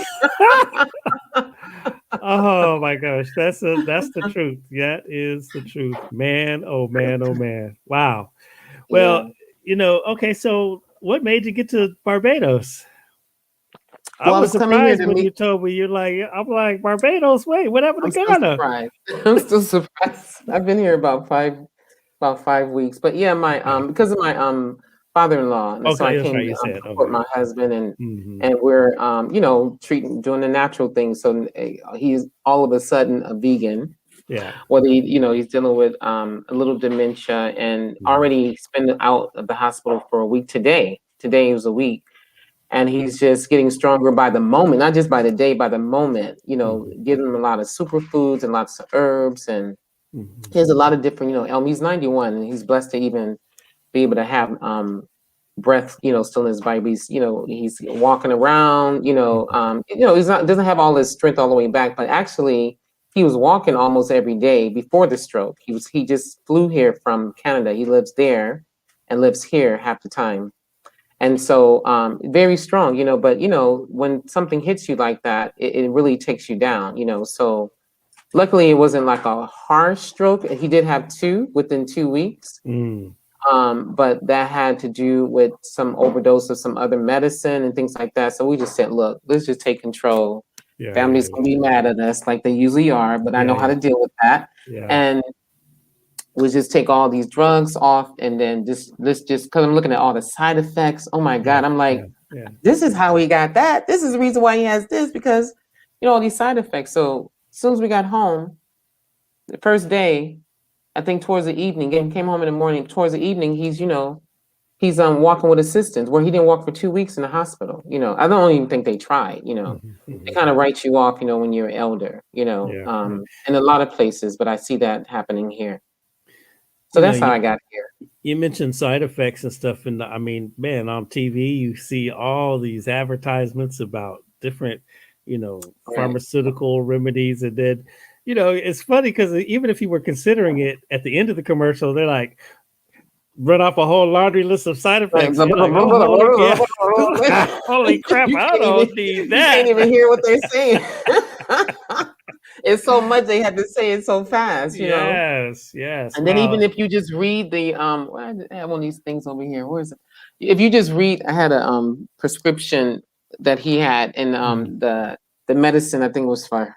Speaker 1: Oh my gosh. That's the truth. That is the truth. Man, oh man, oh man. Wow. Well,
Speaker 2: Yeah.
Speaker 1: okay, so what made you get to Barbados? I
Speaker 2: Well, I
Speaker 1: was
Speaker 2: was coming here
Speaker 1: surprised
Speaker 2: to
Speaker 1: when
Speaker 2: meet.
Speaker 1: you told me I'm like, Barbados, wait, what happened
Speaker 2: I'm
Speaker 1: to
Speaker 2: still
Speaker 1: Ghana?
Speaker 2: surprised. I'm still surprised. I've been here about 5 weeks, but yeah, my
Speaker 1: Okay.
Speaker 2: because of my father-in-law, and so I
Speaker 1: Okay, that's
Speaker 2: came
Speaker 1: right.
Speaker 2: to
Speaker 1: You said
Speaker 2: support
Speaker 1: okay.
Speaker 2: my husband, and
Speaker 1: Hmm.
Speaker 2: and we're doing the natural thing. So he's all of a sudden a vegan.
Speaker 1: Yeah.
Speaker 2: Whether he's dealing with a little dementia and
Speaker 1: Hmm.
Speaker 2: already spent out of the hospital for a week today. Today was a week, and he's just getting stronger by the moment, not just by the day, by the moment.
Speaker 1: Hmm.
Speaker 2: Giving him a lot of superfoods and lots of herbs, and
Speaker 1: Hmm.
Speaker 2: he has a lot of different. He's 91, and he's blessed to even be able to have breath, still in his body. He's walking around. He's not doesn't have all his strength all the way back, but actually he was walking almost every day before the stroke. He just flew here from Canada. He lives there and lives here half the time. And so very strong, but when something hits you like that, it really takes you down. So Luckily, it wasn't like a harsh stroke. He did have two within 2 weeks.
Speaker 1: Mm.
Speaker 2: But that had to do with some overdose of some other medicine and things like that. So we just said, look, let's just take control.
Speaker 1: Yeah, yeah,
Speaker 2: Family's gonna be mad at us like they usually are, but I know
Speaker 1: yeah,
Speaker 2: how
Speaker 1: yeah,
Speaker 2: to deal with that.
Speaker 1: yeah,
Speaker 2: And we just take all these drugs off and then just let's just because I'm looking at all the side effects. Oh my
Speaker 1: yeah,
Speaker 2: God. I'm like,
Speaker 1: yeah, yeah.
Speaker 2: this is how he got that. This is the reason why he has this, because all these side effects. So as soon as we got home, the first day, I think towards the evening, and came home in the morning, towards the evening, he's walking with assistance where he didn't walk for 2 weeks in the hospital. I don't even think they tried.
Speaker 1: Hmm,
Speaker 2: They
Speaker 1: hmm.
Speaker 2: kind of write you off, when you're elder,
Speaker 1: Yeah, yeah.
Speaker 2: in a lot of places, but I see that happening here. So
Speaker 1: You know,
Speaker 2: that's how
Speaker 1: you
Speaker 2: I got here.
Speaker 1: you mentioned side effects and stuff, and I mean, man, on TV you see all these advertisements about different,
Speaker 2: Right.
Speaker 1: pharmaceutical remedies, and then, it's funny because even if you were considering it at the end of the commercial, they're like run off a whole laundry list of side
Speaker 2: Right.
Speaker 1: effects. You're like, oh, holy yeah, holy crap, I don't need
Speaker 2: You can't
Speaker 1: that.
Speaker 2: even hear what they're saying. It's so much they had to say it so fast.
Speaker 1: Yes, yes,
Speaker 2: And then even
Speaker 1: wow.
Speaker 2: if you just read the I have one of these things over here. Where is it? If you just read, I had a prescription that he had, and
Speaker 1: Mm,
Speaker 2: the medicine I think was for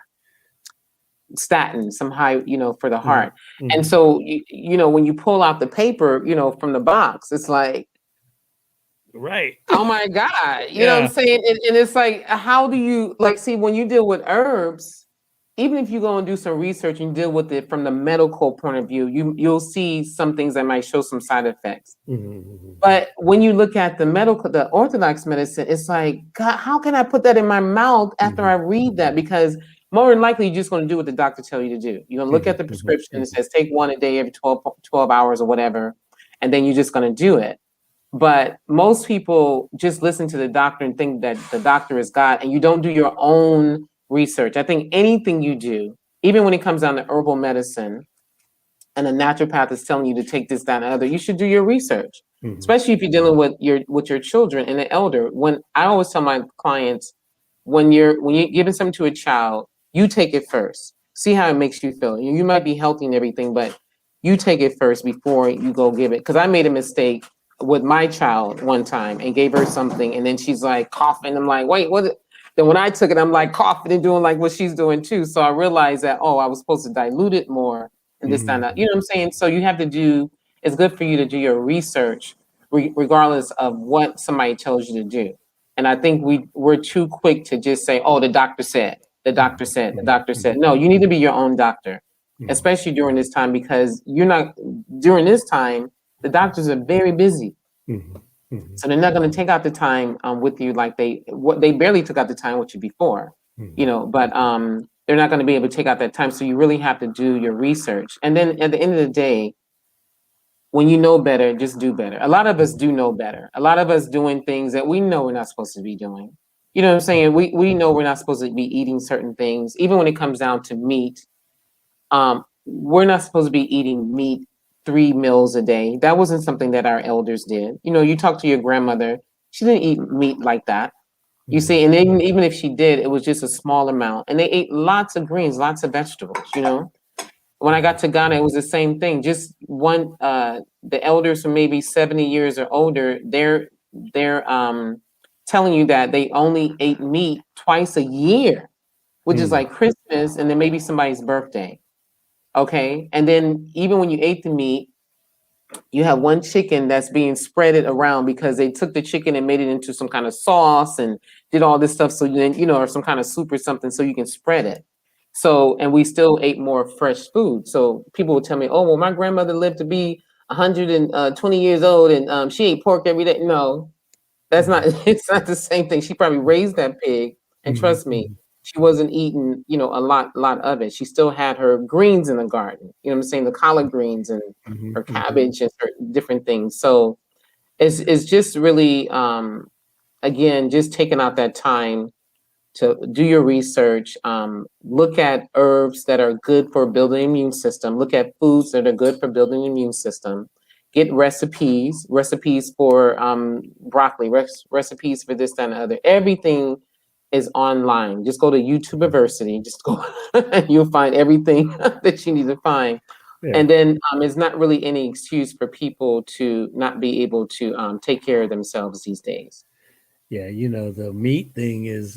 Speaker 2: statin, some high, for the
Speaker 1: mhm,
Speaker 2: heart. And
Speaker 1: mhm.
Speaker 2: so when you pull out the paper, from the box, it's like,
Speaker 1: Right.
Speaker 2: oh my God, you know what I'm
Speaker 1: Yeah.
Speaker 2: saying? And it's like, how do you like see when you deal with herbs, even if you go and do some research and deal with it from the medical point of view, you'll see some things that might show some side effects.
Speaker 1: Mhm, mhm,
Speaker 2: But when you look at the orthodox medicine, it's like, God, how can I put that in my mouth after I
Speaker 1: mhm,
Speaker 2: read that? Because more than likely, you're just going to do what the doctor tell you to do. You're going to look at
Speaker 1: mhm,
Speaker 2: the
Speaker 1: mhm,
Speaker 2: prescription. It
Speaker 1: mhm,
Speaker 2: says take one a day every 12 hours or whatever. And then you're just going to do it. But most people just listen to the doctor and think that the doctor is God, and you don't do your own research. I think anything you do, even when it comes down to herbal medicine, and a naturopath is telling you to take this, that, and the other, you should do your research,
Speaker 1: mhm,
Speaker 2: especially if you're dealing with your children and the elder. When I always tell my clients, when you're giving something to a child, you take it first. See how it makes you feel. You might be healthy and everything, but you take it first before you go give it. Because I made a mistake with my child one time and gave her something, and then she's like coughing. I'm like, wait, what? Then when I took it, I'm like coughing and doing like what she's doing too. So I realized that, oh, I was supposed to dilute it more and this, that, and that. You
Speaker 1: mhm,
Speaker 2: know what I'm saying? So you have to do. It's good for you to do your research, regardless of what somebody tells you to do. And I think we're too quick to just say, "Oh, the doctor said, the doctor
Speaker 1: mhm,
Speaker 2: said, the
Speaker 1: mhm,
Speaker 2: doctor said."
Speaker 1: mhm,
Speaker 2: No, you need to be your own doctor,
Speaker 1: mhm,
Speaker 2: especially during this time, because you're not during this time. The doctors are very busy,
Speaker 1: mhm, mhm,
Speaker 2: so they're not going to take out the time with you like they barely took out the time with you before,
Speaker 1: mhm,
Speaker 2: But they're not going to be able to take out that time. So you really have to do your research, and then at the end of the day, when you know better, just do better. A lot of us
Speaker 1: mhm,
Speaker 2: do know better. A lot of us doing things that we know we're not supposed to be doing. You know what I'm saying? We know we're not supposed to be eating certain things, even when it comes down to meat. We're not supposed to be eating meat 3 meals a day. That wasn't something that our elders did. You talk to your grandmother, she didn't eat meat like that. You
Speaker 1: mhm,
Speaker 2: see, and even if she did, it was just a small amount. And they ate lots of greens, lots of vegetables. When I got
Speaker 1: mhm,
Speaker 2: to Ghana, it was the same thing. Just one, the elders who maybe 70 years or older, they're telling you that they only ate meat twice a year, which is
Speaker 1: mhm,
Speaker 2: like Christmas and then maybe somebody's birthday. Okay, and then even when you ate the meat, you have one chicken that's being spreaded around because they took the chicken and made it into some kind of sauce and did all this stuff. So then, or some kind of soup or something so you can spread it. So, and we still ate more fresh food. So people would tell me, oh, well, my grandmother lived to be 120 years old and she ate pork every day. No, that's not,
Speaker 1: mhm,
Speaker 2: it's not the same thing. She probably raised that pig. And
Speaker 1: mhm,
Speaker 2: trust me,
Speaker 1: mhm,
Speaker 2: she wasn't eating, a lot of it. She still had her greens in the garden. You know what I'm saying? The collard greens and
Speaker 1: mhm,
Speaker 2: her
Speaker 1: mhm,
Speaker 2: cabbage and certain different things. So it's just really, again, just taking out that time to do your research, look at herbs that are good for building the immune system, look at foods that are good for building the immune system, get recipes for broccoli, recipes for this, that, and the other. Everything is online. Just go to YouTube University. Just go, and you'll find everything that you need to find.
Speaker 1: Yeah.
Speaker 2: And then it's not really any excuse for people to not be able to take care of themselves these days.
Speaker 1: Yeah, the meat thing is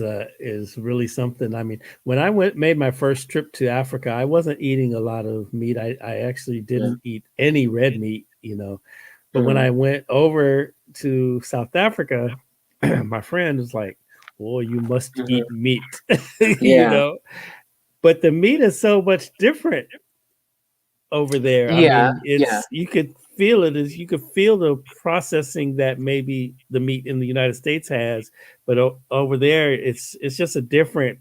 Speaker 1: really something. I mean, when I made my first trip to Africa, I wasn't eating a lot of meat. I actually
Speaker 2: Yeah.
Speaker 1: didn't eat any red meat. But when
Speaker 2: Mhm.
Speaker 1: I went over to South Africa, my friend was like, "Boy, you must
Speaker 2: Mhm.
Speaker 1: eat meat," you
Speaker 2: Yeah.
Speaker 1: know. But the meat is so much different over there. I
Speaker 2: Yeah.
Speaker 1: mean,
Speaker 2: Yeah.
Speaker 1: it's you could feel it as you could feel the processing that maybe the meat in the United States has, but over there it's just a different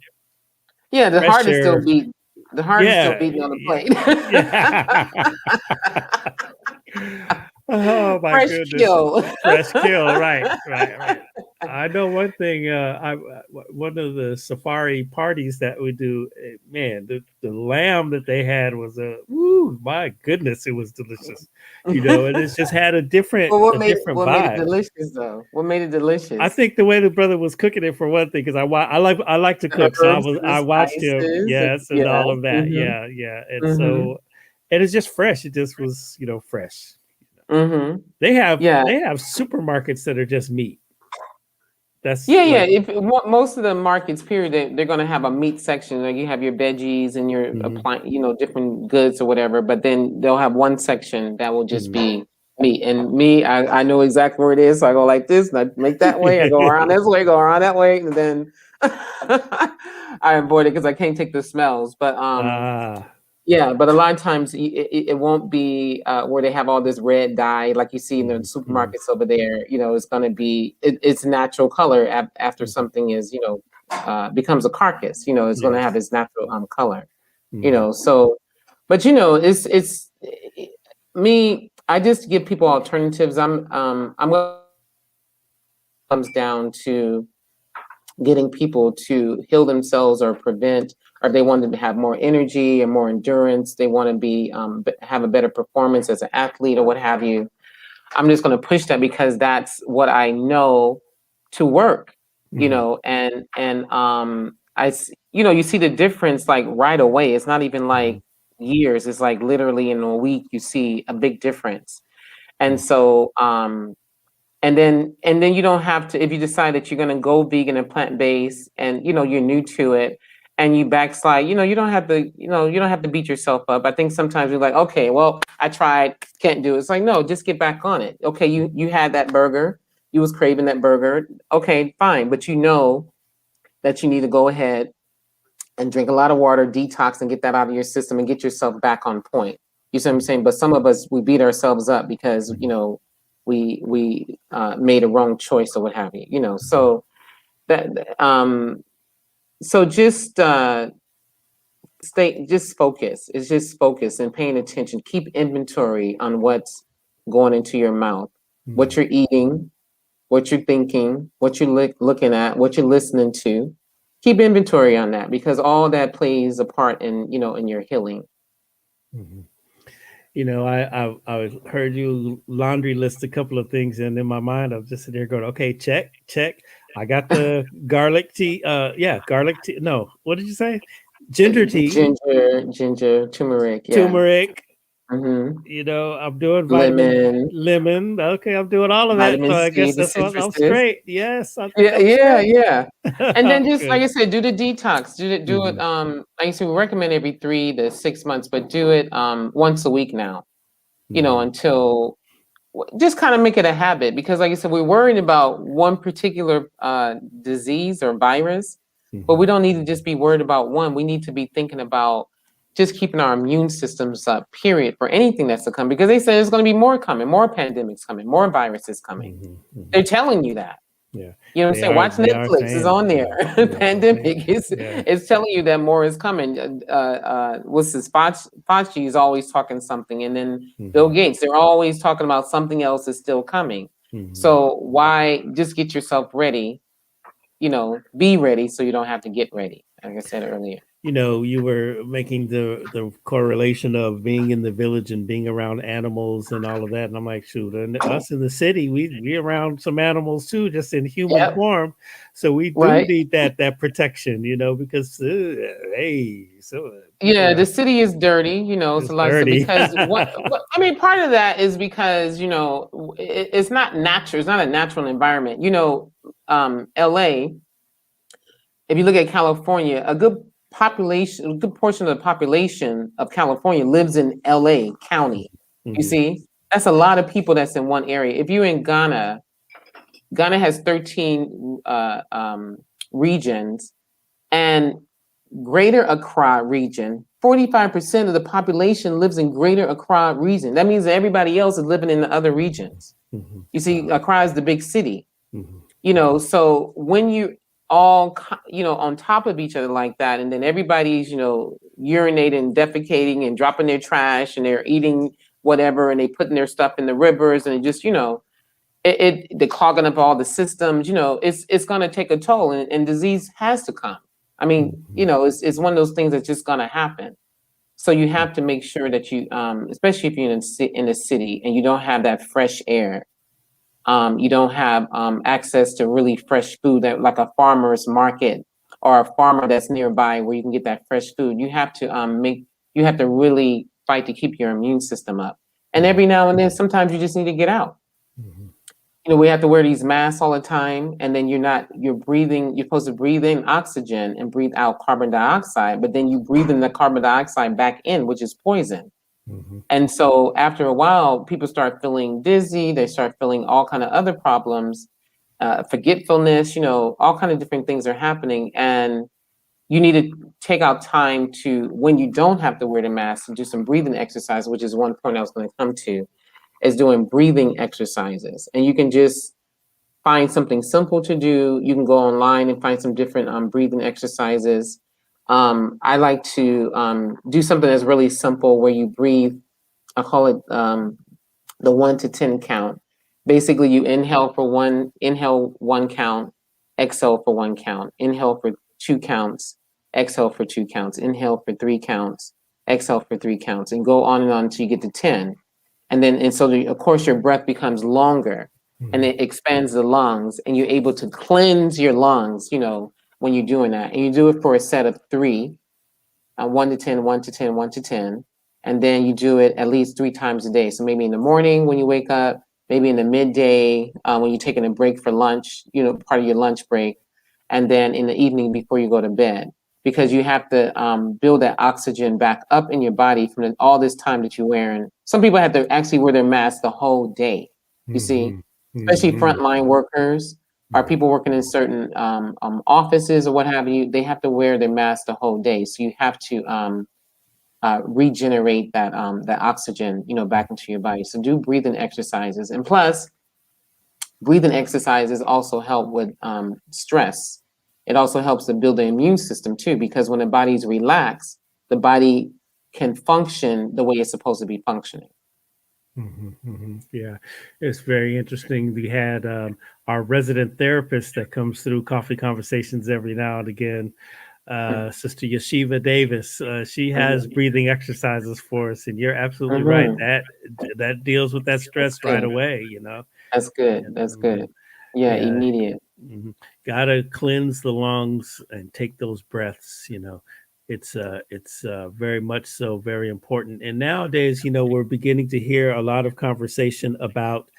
Speaker 2: Yeah. The heart is still
Speaker 1: pressure.
Speaker 2: beat. The heart is still
Speaker 1: Yeah,
Speaker 2: beating on the
Speaker 1: yeah,
Speaker 2: plate.
Speaker 1: yeah. Oh my
Speaker 2: Fresh
Speaker 1: goodness.
Speaker 2: kill.
Speaker 1: Fresh kill. Right, right, right. I know one thing. One of the safari parties that we do, man, the lamb that they had was woo, my goodness, it was delicious. And it's just had
Speaker 2: Well,
Speaker 1: a different
Speaker 2: what made it
Speaker 1: vibe.
Speaker 2: delicious though? What made it
Speaker 1: I
Speaker 2: delicious?
Speaker 1: think the way the brother was cooking it for one thing, because I like to
Speaker 2: The
Speaker 1: cook, so
Speaker 2: herbs and the
Speaker 1: I watched him,
Speaker 2: spices, and
Speaker 1: yes, and
Speaker 2: yeah.
Speaker 1: all of that,
Speaker 2: Mhm.
Speaker 1: yeah, yeah, and
Speaker 2: Mhm.
Speaker 1: so and it's just fresh. It just was fresh.
Speaker 2: Mhm.
Speaker 1: They have
Speaker 2: Yeah.
Speaker 1: supermarkets that are just meat. That's
Speaker 2: Yeah, yeah.
Speaker 1: like,
Speaker 2: If most of the markets, period, they're going to have a meat section. Like you have your veggies and your
Speaker 1: mhm,
Speaker 2: apply, different goods or whatever. But then they'll have one section that will just
Speaker 1: mhm.
Speaker 2: be meat. And me, I know exactly where it is. So I go like this, and I make that way. I go around this way, go around that way, and then I avoid it because I can't take the smells. But
Speaker 1: Ah,
Speaker 2: yeah, but a lot of times it won't be where they have all this red dye like you see in the
Speaker 1: mhm, mhm,
Speaker 2: supermarkets over there. It's going to be it's natural color after
Speaker 1: mhm.
Speaker 2: something is becomes a carcass. It's going to have
Speaker 1: Yes.
Speaker 2: its natural color.
Speaker 1: Mhm,
Speaker 2: So, but me. I just give people alternatives. I'm comes down to getting people to heal themselves or prevent, or they want to have more energy and more endurance. They want to be have a better performance as an athlete or what have you. I'm just going to push that because that's what I know to work.
Speaker 1: mhm,
Speaker 2: You see the difference like right away. It's not even like
Speaker 1: mhm,
Speaker 2: years. It's like literally in a week you see a big difference. And
Speaker 1: mhm,
Speaker 2: so and then you don't have to, if you decide that you're going to go vegan and plant-based and you're new to it and you backslide, you don't have to beat yourself up. I think sometimes you're like, okay, well, I tried, can't do it. It's like, no, just get back on it. Okay, you had that burger, you was craving that burger. Okay, fine, but you know that you need to go ahead and drink a lot of water, detox, and get that out of your system and get yourself back on point. You see what I'm saying? But some of us, we beat ourselves up because
Speaker 1: mhm,
Speaker 2: we made a wrong choice or what have you.
Speaker 1: mhm,
Speaker 2: That so just focus. It's just focus and paying attention. Keep inventory on what's going into your mouth, what
Speaker 1: mhm.
Speaker 2: you're eating, what you're thinking, what you're looking at, what you're listening to. Keep inventory on that because all that plays a part in your healing.
Speaker 1: Mhm. I heard you laundry list a couple of things, and in my mind, I'm just sitting there going, "Okay, check, check. I got the garlic tea. Yeah, garlic tea. No, what did you say? Ginger tea,
Speaker 2: Ginger, turmeric, yeah.
Speaker 1: turmeric.
Speaker 2: Hmm.
Speaker 1: I'm doing vitamin
Speaker 2: Lemon,
Speaker 1: lemon. Okay, I'm doing all of that.
Speaker 2: vitamin
Speaker 1: So I
Speaker 2: C,
Speaker 1: guess
Speaker 2: the
Speaker 1: that's what I'm
Speaker 2: citruses.
Speaker 1: straight. Yes, I think
Speaker 2: Yeah,
Speaker 1: I'm
Speaker 2: yeah,
Speaker 1: straight.
Speaker 2: yeah. And then just like
Speaker 1: Good.
Speaker 2: I said, do the detox. Do it.
Speaker 1: Hmm.
Speaker 2: Like I said, we recommend every 3 to 6 months, but do it once a week now.
Speaker 1: Hmm.
Speaker 2: Until just kind of make it a habit because, like I said, we're worried about one particular disease or virus, but
Speaker 1: Hmm.
Speaker 2: we don't need to just be worried about one. We need to be thinking about just keeping our immune systems up. Period for anything that's to come because they say there's going to be more coming, more pandemics coming, more viruses coming.
Speaker 1: Hmm.
Speaker 2: They're
Speaker 1: Hmm.
Speaker 2: telling you that.
Speaker 1: Yeah,
Speaker 2: You know what I'm saying? Watch
Speaker 1: they are
Speaker 2: Netflix is
Speaker 1: saying it.
Speaker 2: on there.
Speaker 1: Yeah, yeah, they're saying
Speaker 2: Pandemic
Speaker 1: it.
Speaker 2: is
Speaker 1: Yeah.
Speaker 2: it's telling you that more is coming. What's this? Fauci is always talking something, and then Bill
Speaker 1: Hmm.
Speaker 2: Gates. They're always talking about something else is still coming.
Speaker 1: Hmm.
Speaker 2: So why just get yourself ready? Be ready so you don't have to get ready. Like I said earlier.
Speaker 1: you were making the correlation of being in the village and being around animals and all of that, and I'm like, shoot, and us in the city, we around some animals too, just in human
Speaker 2: Yep.
Speaker 1: form, so we do
Speaker 2: Right.
Speaker 1: need that protection, because hey, so
Speaker 2: Yeah,
Speaker 1: people
Speaker 2: the
Speaker 1: are
Speaker 2: city is dirty, it's
Speaker 1: it's
Speaker 2: a lot of stuff
Speaker 1: dirty.
Speaker 2: because what I mean, part of that is because, it's not natural, it's not a natural environment. LA, if you look at California, a good portion of the population of California lives in LA County. You
Speaker 1: Hmm.
Speaker 2: see? That's a lot of people that's in one area. If you're in Ghana, Ghana has 13 regions, and Greater Accra region, 45% of the population lives in Greater Accra region. That means that everybody else is living in the other regions.
Speaker 1: Hmm.
Speaker 2: You see,
Speaker 1: Wow.
Speaker 2: Accra is the big city.
Speaker 1: Hmm.
Speaker 2: So when you all, on top of each other like that, and then everybody's, urinating, defecating, and dropping their trash, and they're eating whatever, and they putting their stuff in the rivers, and it just, the clogging up all the systems, it's going to take a toll, and disease has to come. I mean,
Speaker 1: Hmm.
Speaker 2: it's one of those things that's just going to happen. So you have to make sure that you, especially if you're in a city and you don't have that fresh air, you don't have access to really fresh food, that like a farmer's market or a farmer that's nearby where you can get that fresh food. You have to really fight to keep your immune system up. And
Speaker 1: Hmm.
Speaker 2: every now and then, sometimes you just need to get out.
Speaker 1: Hmm.
Speaker 2: We have to wear these masks all the time, and then you're supposed to breathe in oxygen and breathe out carbon dioxide, but then you breathe in the carbon dioxide back in, which is poison.
Speaker 1: Hmm.
Speaker 2: And so after a while, people start feeling dizzy, they start feeling all kind of other problems, forgetfulness, all kind of different things are happening. And you need to take out time to, when you don't have to wear the mask, to do some breathing exercise, which is one point I was going to come to, is doing breathing exercises. And you can just find something simple to do. You can go online and find some different breathing exercises. I like to do something that's really simple where you breathe. I call it the 1 to 10 count. Basically, you inhale one count, exhale for one count, inhale for 2 counts, exhale for 2 counts, inhale for 3 counts, exhale for 3 counts, and go on and on until you get to 10. And so of course your breath becomes longer, and
Speaker 1: Hmm.
Speaker 2: it expands the lungs, and you're able to cleanse your lungs, when you're doing that. And you do it for a set of three, 1 to 10, 1 to 10, 1 to 10. And then you do it at least 3 times a day. So maybe in the morning when you wake up, maybe in the midday when you're taking a break for lunch, part of your lunch break, and then in the evening before you go to bed. Because you have to build that oxygen back up in your body from all this time that you're wearing. Some people have to actually wear their mask the whole day, you see,
Speaker 1: Hmm.
Speaker 2: especially
Speaker 1: Hmm.
Speaker 2: frontline workers or people working in certain offices or what have you. They have to wear their mask the whole day. So you have to regenerate that oxygen, back into your body. So do breathing exercises, and plus, breathing exercises also help with stress. It also helps to build the immune system too, because when the body's relaxed, the body can function the way it's supposed to be functioning.
Speaker 1: Hmm. Hmm. Yeah, it's very interesting. We had our resident therapist that comes through Coffee Conversations every now and again, Sister Yeshiva Davis. She has
Speaker 2: Mm-hmm.
Speaker 1: breathing exercises for us, and you're absolutely right.
Speaker 2: Mm-hmm.
Speaker 1: That deals with that
Speaker 2: That's
Speaker 1: stress right
Speaker 2: good.
Speaker 1: away.
Speaker 2: That's good. That's
Speaker 1: And
Speaker 2: good. Yeah,
Speaker 1: yeah,
Speaker 2: immediate.
Speaker 1: gotta cleanse the lungs and take those breaths. It's very much so very important. And nowadays, we're beginning to hear a lot of conversation about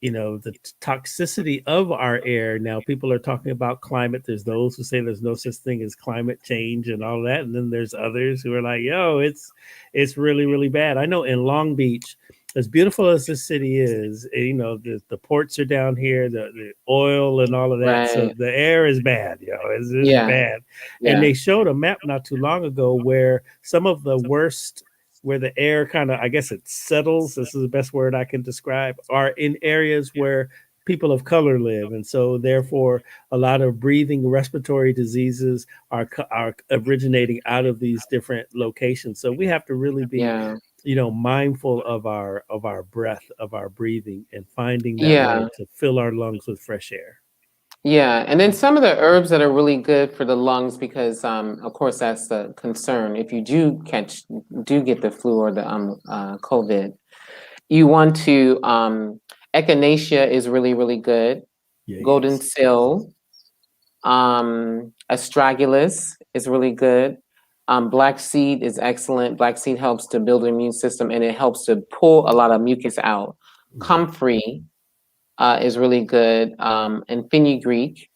Speaker 1: the toxicity of our air. Now people are talking about climate. There's those who say there's no such thing as climate change and all that, and then there's others who are like, yo, it's really really bad. I know in Long Beach, as beautiful as this city is, the ports are down here, the oil and all of that, so
Speaker 2: Right.
Speaker 1: the air is bad. It's
Speaker 2: Yeah.
Speaker 1: bad. And
Speaker 2: Yeah.
Speaker 1: they showed a map not too long ago where some of the worst, where the air kind of, I guess it settles, this is the best word I can describe, are in areas where people of color live. And so therefore a lot of breathing respiratory diseases are originating out of these different locations. So we have to really be,
Speaker 2: Yeah.
Speaker 1: mindful of our breath, of our breathing, and finding that way
Speaker 2: Yeah.
Speaker 1: to fill our lungs with fresh air.
Speaker 2: Yeah, and then some of the herbs that are really good for the lungs, because of course that's the concern. If you do get the flu or the COVID, you want to echinacea is really really good. Golden
Speaker 1: Yes.
Speaker 2: seal, astragalus is really good. Black seed is excellent. Black seed helps to build the immune system and it helps to pull a lot of mucus out.
Speaker 1: Mm,
Speaker 2: Comfrey is really good, and fenugreek,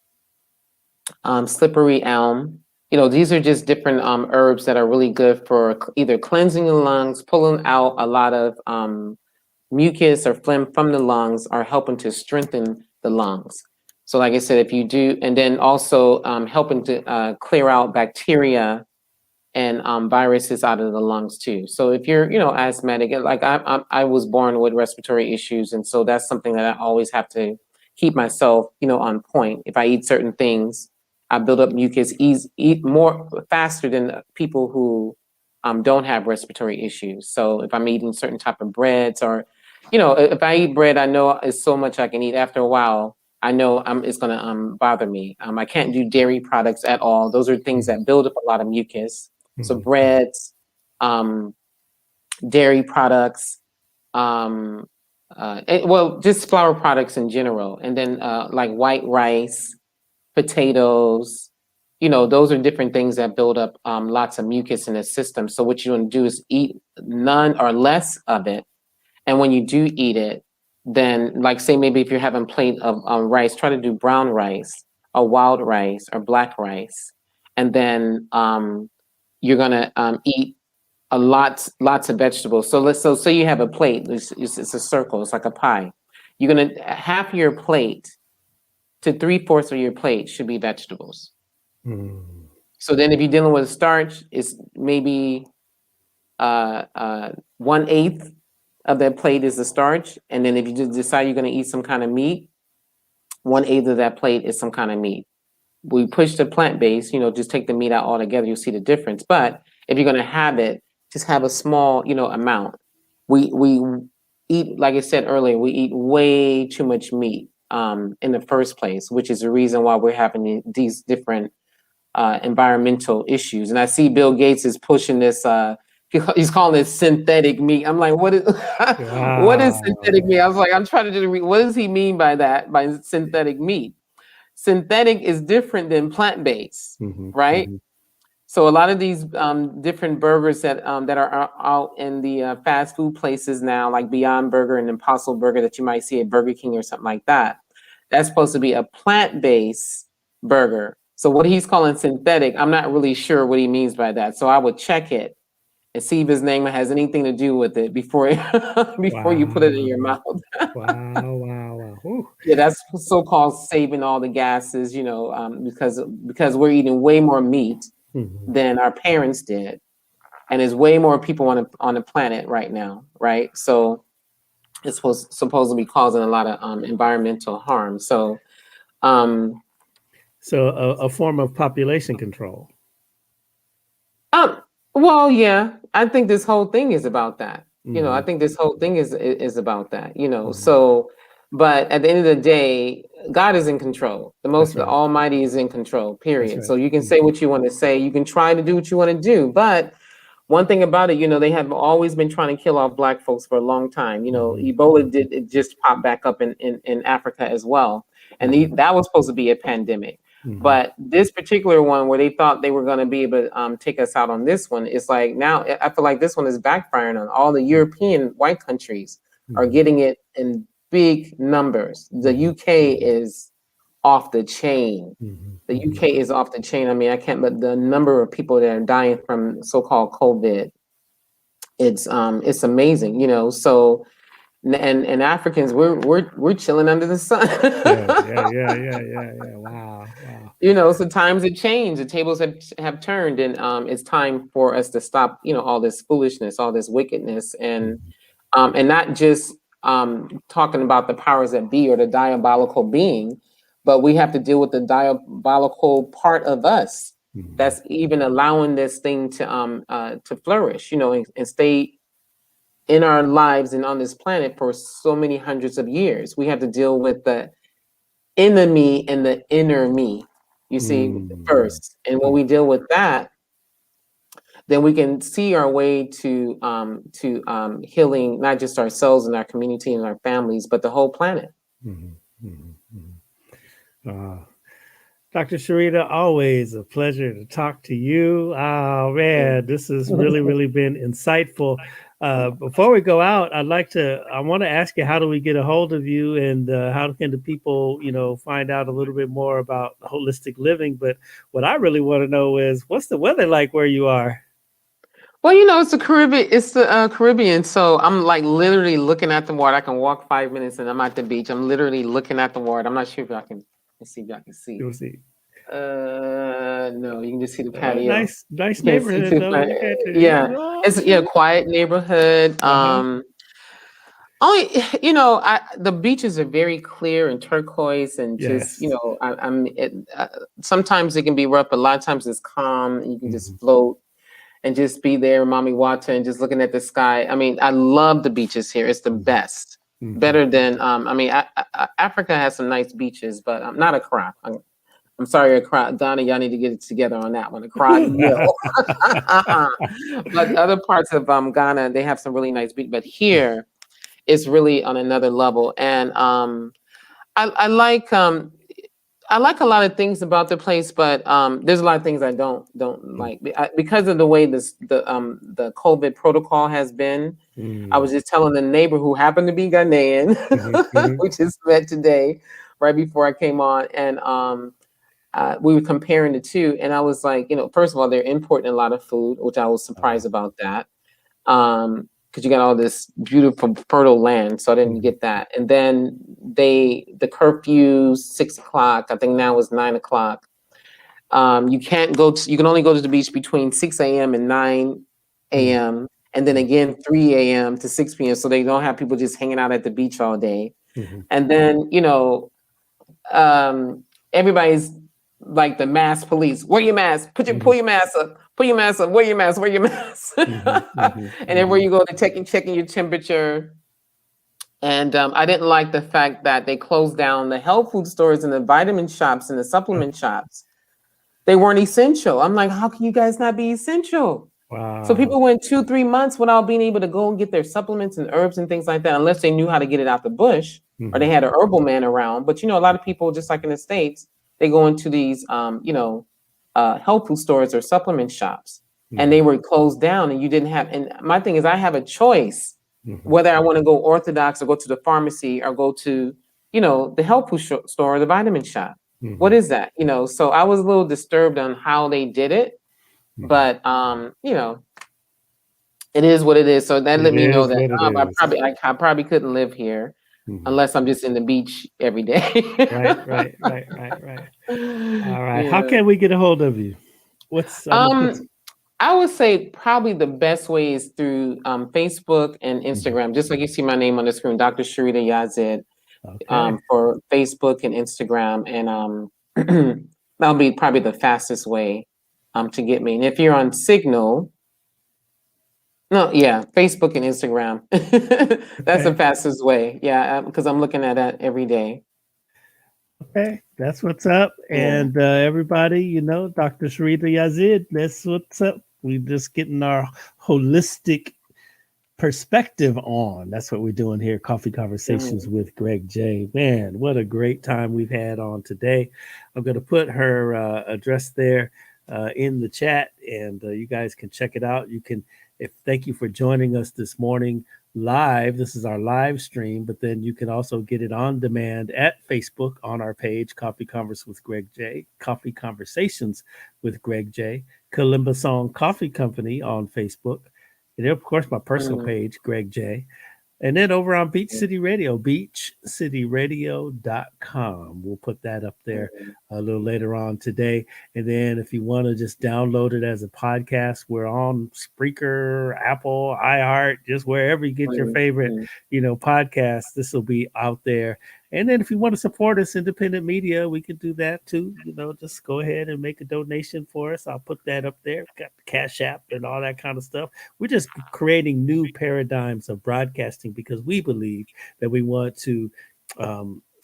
Speaker 2: slippery elm. You know, these are just different herbs that are really good for either cleansing the lungs, pulling out a lot of mucus or phlegm from the lungs, or helping to strengthen the lungs. So, like I said, if you do, and then also helping to clear out bacteria and viruses out of the lungs too. So if you're, asthmatic, like I was born with respiratory issues, and so that's something that I always have to keep myself, on point. If I eat certain things, I build up mucus, eat more faster than people who don't have respiratory issues. So if I'm eating certain type of breads, or, if I eat bread, I know it's so much I can eat. After a while, I know it's gonna bother me. I can't do dairy products at all. Those are things
Speaker 1: mm,
Speaker 2: that build up a lot of mucus. So
Speaker 1: mm,
Speaker 2: breads, um, dairy products, well, just flour products in general, and then like white rice, potatoes. Those are different things that build up lots of mucus in the system. So what you want to do is eat none or less of it, and when you do eat it, then like say maybe if you're having a plate of rice, try to do brown rice or wild rice or black rice, and then you're gonna eat lots of vegetables. So so say you have a plate. It's a circle. It's like a pie. You're gonna half your plate to three-fourths of your plate should be vegetables.
Speaker 1: mm,
Speaker 2: So then, if you're dealing with starch, it's maybe 1/8 of that plate is the starch, and then if you just decide you're gonna eat some kind of meat, 1/8 of that plate is some kind of meat. We push the plant based, just take the meat out altogether, you'll see the difference. But if you're gonna have it, just have a small, amount. We eat, like I said earlier, we eat way too much meat in the first place, which is the reason why we're having these different environmental issues. And I see Bill Gates is pushing this. He's calling it synthetic meat. I'm like, what is what is synthetic
Speaker 1: wow.
Speaker 2: meat? I was like, I'm trying to just read. What does he mean by that? By synthetic meat? Synthetic is different than plant based,
Speaker 1: Mhm,
Speaker 2: right?
Speaker 1: mhm,
Speaker 2: So a lot of these different burgers that are out in the fast food places now, like Beyond Burger and Impossible Burger that you might see at Burger King or something like that, that's supposed to be a plant-based burger. So what he's calling synthetic, I'm not really sure what he means by that. So I would check it and see if his name has anything to do with it before before you put it in your
Speaker 1: wow.
Speaker 2: mouth.
Speaker 1: Wow, wow, wow. Ooh.
Speaker 2: Yeah, that's so-called saving all the gases, because we're eating way more meat
Speaker 1: Mhm.
Speaker 2: than our parents did, and there's way more people on the planet right now, right? So it's supposed to be causing a lot of environmental harm. So, um,
Speaker 1: So a form of population control.
Speaker 2: um, well, yeah, I think this whole thing is about that. I
Speaker 1: Mhm,
Speaker 2: think this whole thing is about that.
Speaker 1: mhm.
Speaker 2: So, but at the end of the day, God is in control.
Speaker 1: That's
Speaker 2: The
Speaker 1: right.
Speaker 2: Almighty is in control.
Speaker 1: That's
Speaker 2: Period.
Speaker 1: right.
Speaker 2: So you can say
Speaker 1: Mhm,
Speaker 2: what you want to say. You can try to do what you want to do, but one thing about it, they have always been trying to kill off Black folks for a long time.
Speaker 1: mhm,
Speaker 2: Ebola
Speaker 1: mhm,
Speaker 2: did it just popped back up in Africa as well, and
Speaker 1: mhm,
Speaker 2: that was supposed to be a pandemic.
Speaker 1: mhm,
Speaker 2: But this particular one, where they thought they were going to be able to take us out on this one, it's like now I feel like this one is backfiring on all the
Speaker 1: mhm,
Speaker 2: European white countries are
Speaker 1: mhm,
Speaker 2: getting it in big numbers. The
Speaker 1: mhm,
Speaker 2: UK
Speaker 1: mhm,
Speaker 2: is off the chain.
Speaker 1: mhm,
Speaker 2: The
Speaker 1: mhm,
Speaker 2: UK is off the chain. I mean, I can't, but the number of people that are dying from so-called COVID, it's amazing, So and Africans, we're chilling under the sun.
Speaker 1: yeah, yeah, yeah, yeah, yeah, yeah. Wow, wow.
Speaker 2: So times have changed, the tables have turned, and it's time for us to stop, all this foolishness, all this wickedness,
Speaker 1: Mhm,
Speaker 2: and not just talking about the powers that be or the diabolical being, but we have to deal with the diabolical part of us
Speaker 1: mhm,
Speaker 2: that's even allowing this thing to flourish, and stay in our lives and on this planet for so many hundreds of years. We have to deal with enemy and the inner me. You see,
Speaker 1: Mm,
Speaker 2: first, and when we deal with that, then we can see our way to healing not just ourselves and our community and our families, but the whole planet.
Speaker 1: mhm, mhm, mhm. Uh, Dr. Sharita, always a pleasure to talk to you. Oh man, this has really, really been insightful. Before we go out, I want to ask you, how do we get a hold of you, and how can the people, find out a little bit more about holistic living? But what I really want to know is, what's the weather like where you are?
Speaker 2: Well, it's the Caribbean. It's the Caribbean, so I'm like literally looking at the water. I can walk 5 minutes and I'm at the beach. I'm literally looking at the water. I'm not sure if y'all can. Let's see if y'all can see.
Speaker 1: You'll see.
Speaker 2: No, you can just see the patio.
Speaker 1: Nice, nice
Speaker 2: You can see
Speaker 1: neighborhood
Speaker 2: too.
Speaker 1: though. You got
Speaker 2: Yeah,
Speaker 1: to, oh
Speaker 2: it's
Speaker 1: shoot.
Speaker 2: quiet neighborhood.
Speaker 1: Uh huh.
Speaker 2: Only the beaches are very clear and turquoise and just
Speaker 1: Yes.
Speaker 2: sometimes it can be rough, but a lot of times it's calm and you can
Speaker 1: Hmm.
Speaker 2: just float and just be there, mommy water, and just looking at the sky. I mean, I love the beaches here. It's the
Speaker 1: Hmm.
Speaker 2: best.
Speaker 1: Hmm.
Speaker 2: Better than Africa has some nice beaches, but not Accra. I'm sorry, Accra. Donna, y'all need to get it together on that one. Accra, no. But other parts of Ghana, they have some really nice beach. But here, it's really on another level. And I, I like um, I like a lot of things about the place, but there's a lot of things I don't like because of the way the COVID protocol has been. I was
Speaker 1: Mm.
Speaker 2: just telling the neighbor who happened to be Ghanaian,
Speaker 1: Mhm, mhm.
Speaker 2: we just met today, right before I came on, and we were comparing the two, and I was like, first of all, they're importing a lot of food, which I was surprised about that, because you got all this beautiful fertile land, so I didn't
Speaker 1: Mhm,
Speaker 2: get that. And then the curfew 6 o'clock, I think now is 9 o'clock. You can only go to the beach between 6 a.m. and 9 a.m. and then
Speaker 1: mhm,
Speaker 2: again 3 a.m. to 6 p.m. So they don't have people just hanging out at the beach all day.
Speaker 1: mhm,
Speaker 2: And then everybody's like the mask police. Wear your mask.
Speaker 1: mhm,
Speaker 2: Pull your mask up. Pull your mask up. Wear your mask. Wear your mask.
Speaker 1: mhm, mhm,
Speaker 2: And everywhere
Speaker 1: mhm,
Speaker 2: you go, they're checking your temperature. And I didn't like the fact that they closed down the health food stores and the vitamin shops and the
Speaker 1: uh,
Speaker 2: supplement shops. They weren't essential. I'm like, how can you guys not be essential? So
Speaker 1: wow.
Speaker 2: people went 2, 3 months without being able to go and get their supplements and herbs and things like that, unless they knew how to get it out the bush or they
Speaker 1: Mhm,
Speaker 2: had an herbal man around. But a lot of people, just like in the States, they go into these, health food stores or supplement shops, and they
Speaker 1: mhm,
Speaker 2: were closed down, and you didn't have. And my thing is, I have a choice
Speaker 1: mhm,
Speaker 2: whether I want to go orthodox or go to the pharmacy or go to, the health food store or the vitamin shop. What
Speaker 1: mhm,
Speaker 2: is that? So I was a little disturbed on how they did it,
Speaker 1: mhm.
Speaker 2: but it is what it is. So that
Speaker 1: It
Speaker 2: let me know
Speaker 1: is
Speaker 2: that
Speaker 1: what it is.
Speaker 2: I probably couldn't live here
Speaker 1: Mhm.
Speaker 2: unless I'm just in the beach every day.
Speaker 1: Right, right, right, right, right. All right. How
Speaker 2: Yeah.
Speaker 1: can we get a hold of you? What's I'm gonna put.
Speaker 2: Um, I would say probably the best way is through Facebook and
Speaker 1: Mhm.
Speaker 2: Instagram. Just like you see my name on the screen, Dr. Sharita Yazid,
Speaker 1: Okay.
Speaker 2: for Facebook and Instagram, and that'll be probably the fastest way to get me. And if you're on Signal, no, yeah, Facebook and Instagram. That's the
Speaker 1: Okay.
Speaker 2: fastest way. Yeah, because I'm looking at that every day.
Speaker 1: Okay. That's what's up.
Speaker 2: Yeah.
Speaker 1: And everybody, Dr. Sharita Yazid, that's what's up. We just getting our holistic perspective on. That's what we're doing here. Coffee Conversations
Speaker 2: Mhm.
Speaker 1: with Greg J. Man, what a great time we've had on today. I'm going to put her address there in the chat, and you guys can check it out. You can, if thank you for joining us this morning live. This is our live stream, but then you can also get it on demand at Facebook on our page, Coffee Converse with Greg J. Coffee Conversations with Greg J. Kalimba Song Coffee Company on Facebook, and then, of course, my personal
Speaker 2: Mhm.
Speaker 1: page, Greg J. And then over on Beach City Radio, beachcityradio.com. We'll put that up there
Speaker 2: Mhm.
Speaker 1: a little later on today. And then if you want to just download it as a podcast, we're on Spreaker, Apple, iHeart, just wherever you get your
Speaker 2: Mhm.
Speaker 1: favorite,
Speaker 2: Mhm.
Speaker 1: podcast. This will be out there. And then if you want to support us, independent media, we can do that too. Just go ahead and make a donation for us. I'll put that up there. Got the Cash App and all that kind of stuff. We're just creating new paradigms of broadcasting because we believe that we want to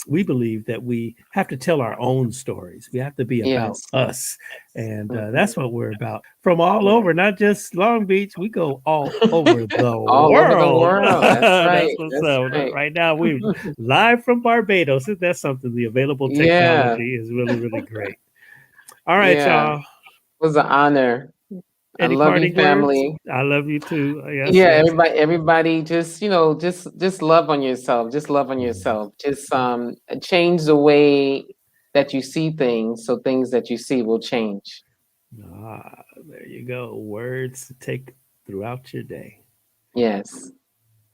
Speaker 1: we believe that we have to tell our own stories. We have to be about
Speaker 2: Yes.
Speaker 1: us. And
Speaker 2: Mhm.
Speaker 1: that's what we're about from all
Speaker 2: Yeah.
Speaker 1: over, not just Long Beach. We go all over the
Speaker 2: All over the
Speaker 1: world.
Speaker 2: world. That's
Speaker 1: That's
Speaker 2: right.
Speaker 1: what's
Speaker 2: That's
Speaker 1: up.
Speaker 2: right.
Speaker 1: Right now, we're live from Barbados. That's something. The available
Speaker 2: Yeah.
Speaker 1: technology is really, really great. All right,
Speaker 2: Yeah.
Speaker 1: y'all.
Speaker 2: It was an honor. I
Speaker 1: Any
Speaker 2: love you,
Speaker 1: parting words?
Speaker 2: family.
Speaker 1: I love you too. Yes,
Speaker 2: Yeah,
Speaker 1: yes.
Speaker 2: everybody just, just love on yourself. Just love on
Speaker 1: Mhm.
Speaker 2: yourself. Just change the way that you see things so things that you see will change.
Speaker 1: There you go. Words to take throughout your day.
Speaker 2: Yes.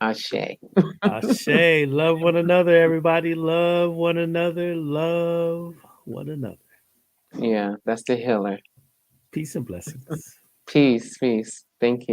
Speaker 2: Ashe.
Speaker 1: Ashe, love one another, everybody. Love one another. Love one another.
Speaker 2: Yeah, that's the healer.
Speaker 1: Peace and blessings.
Speaker 2: Peace, peace. Thank you.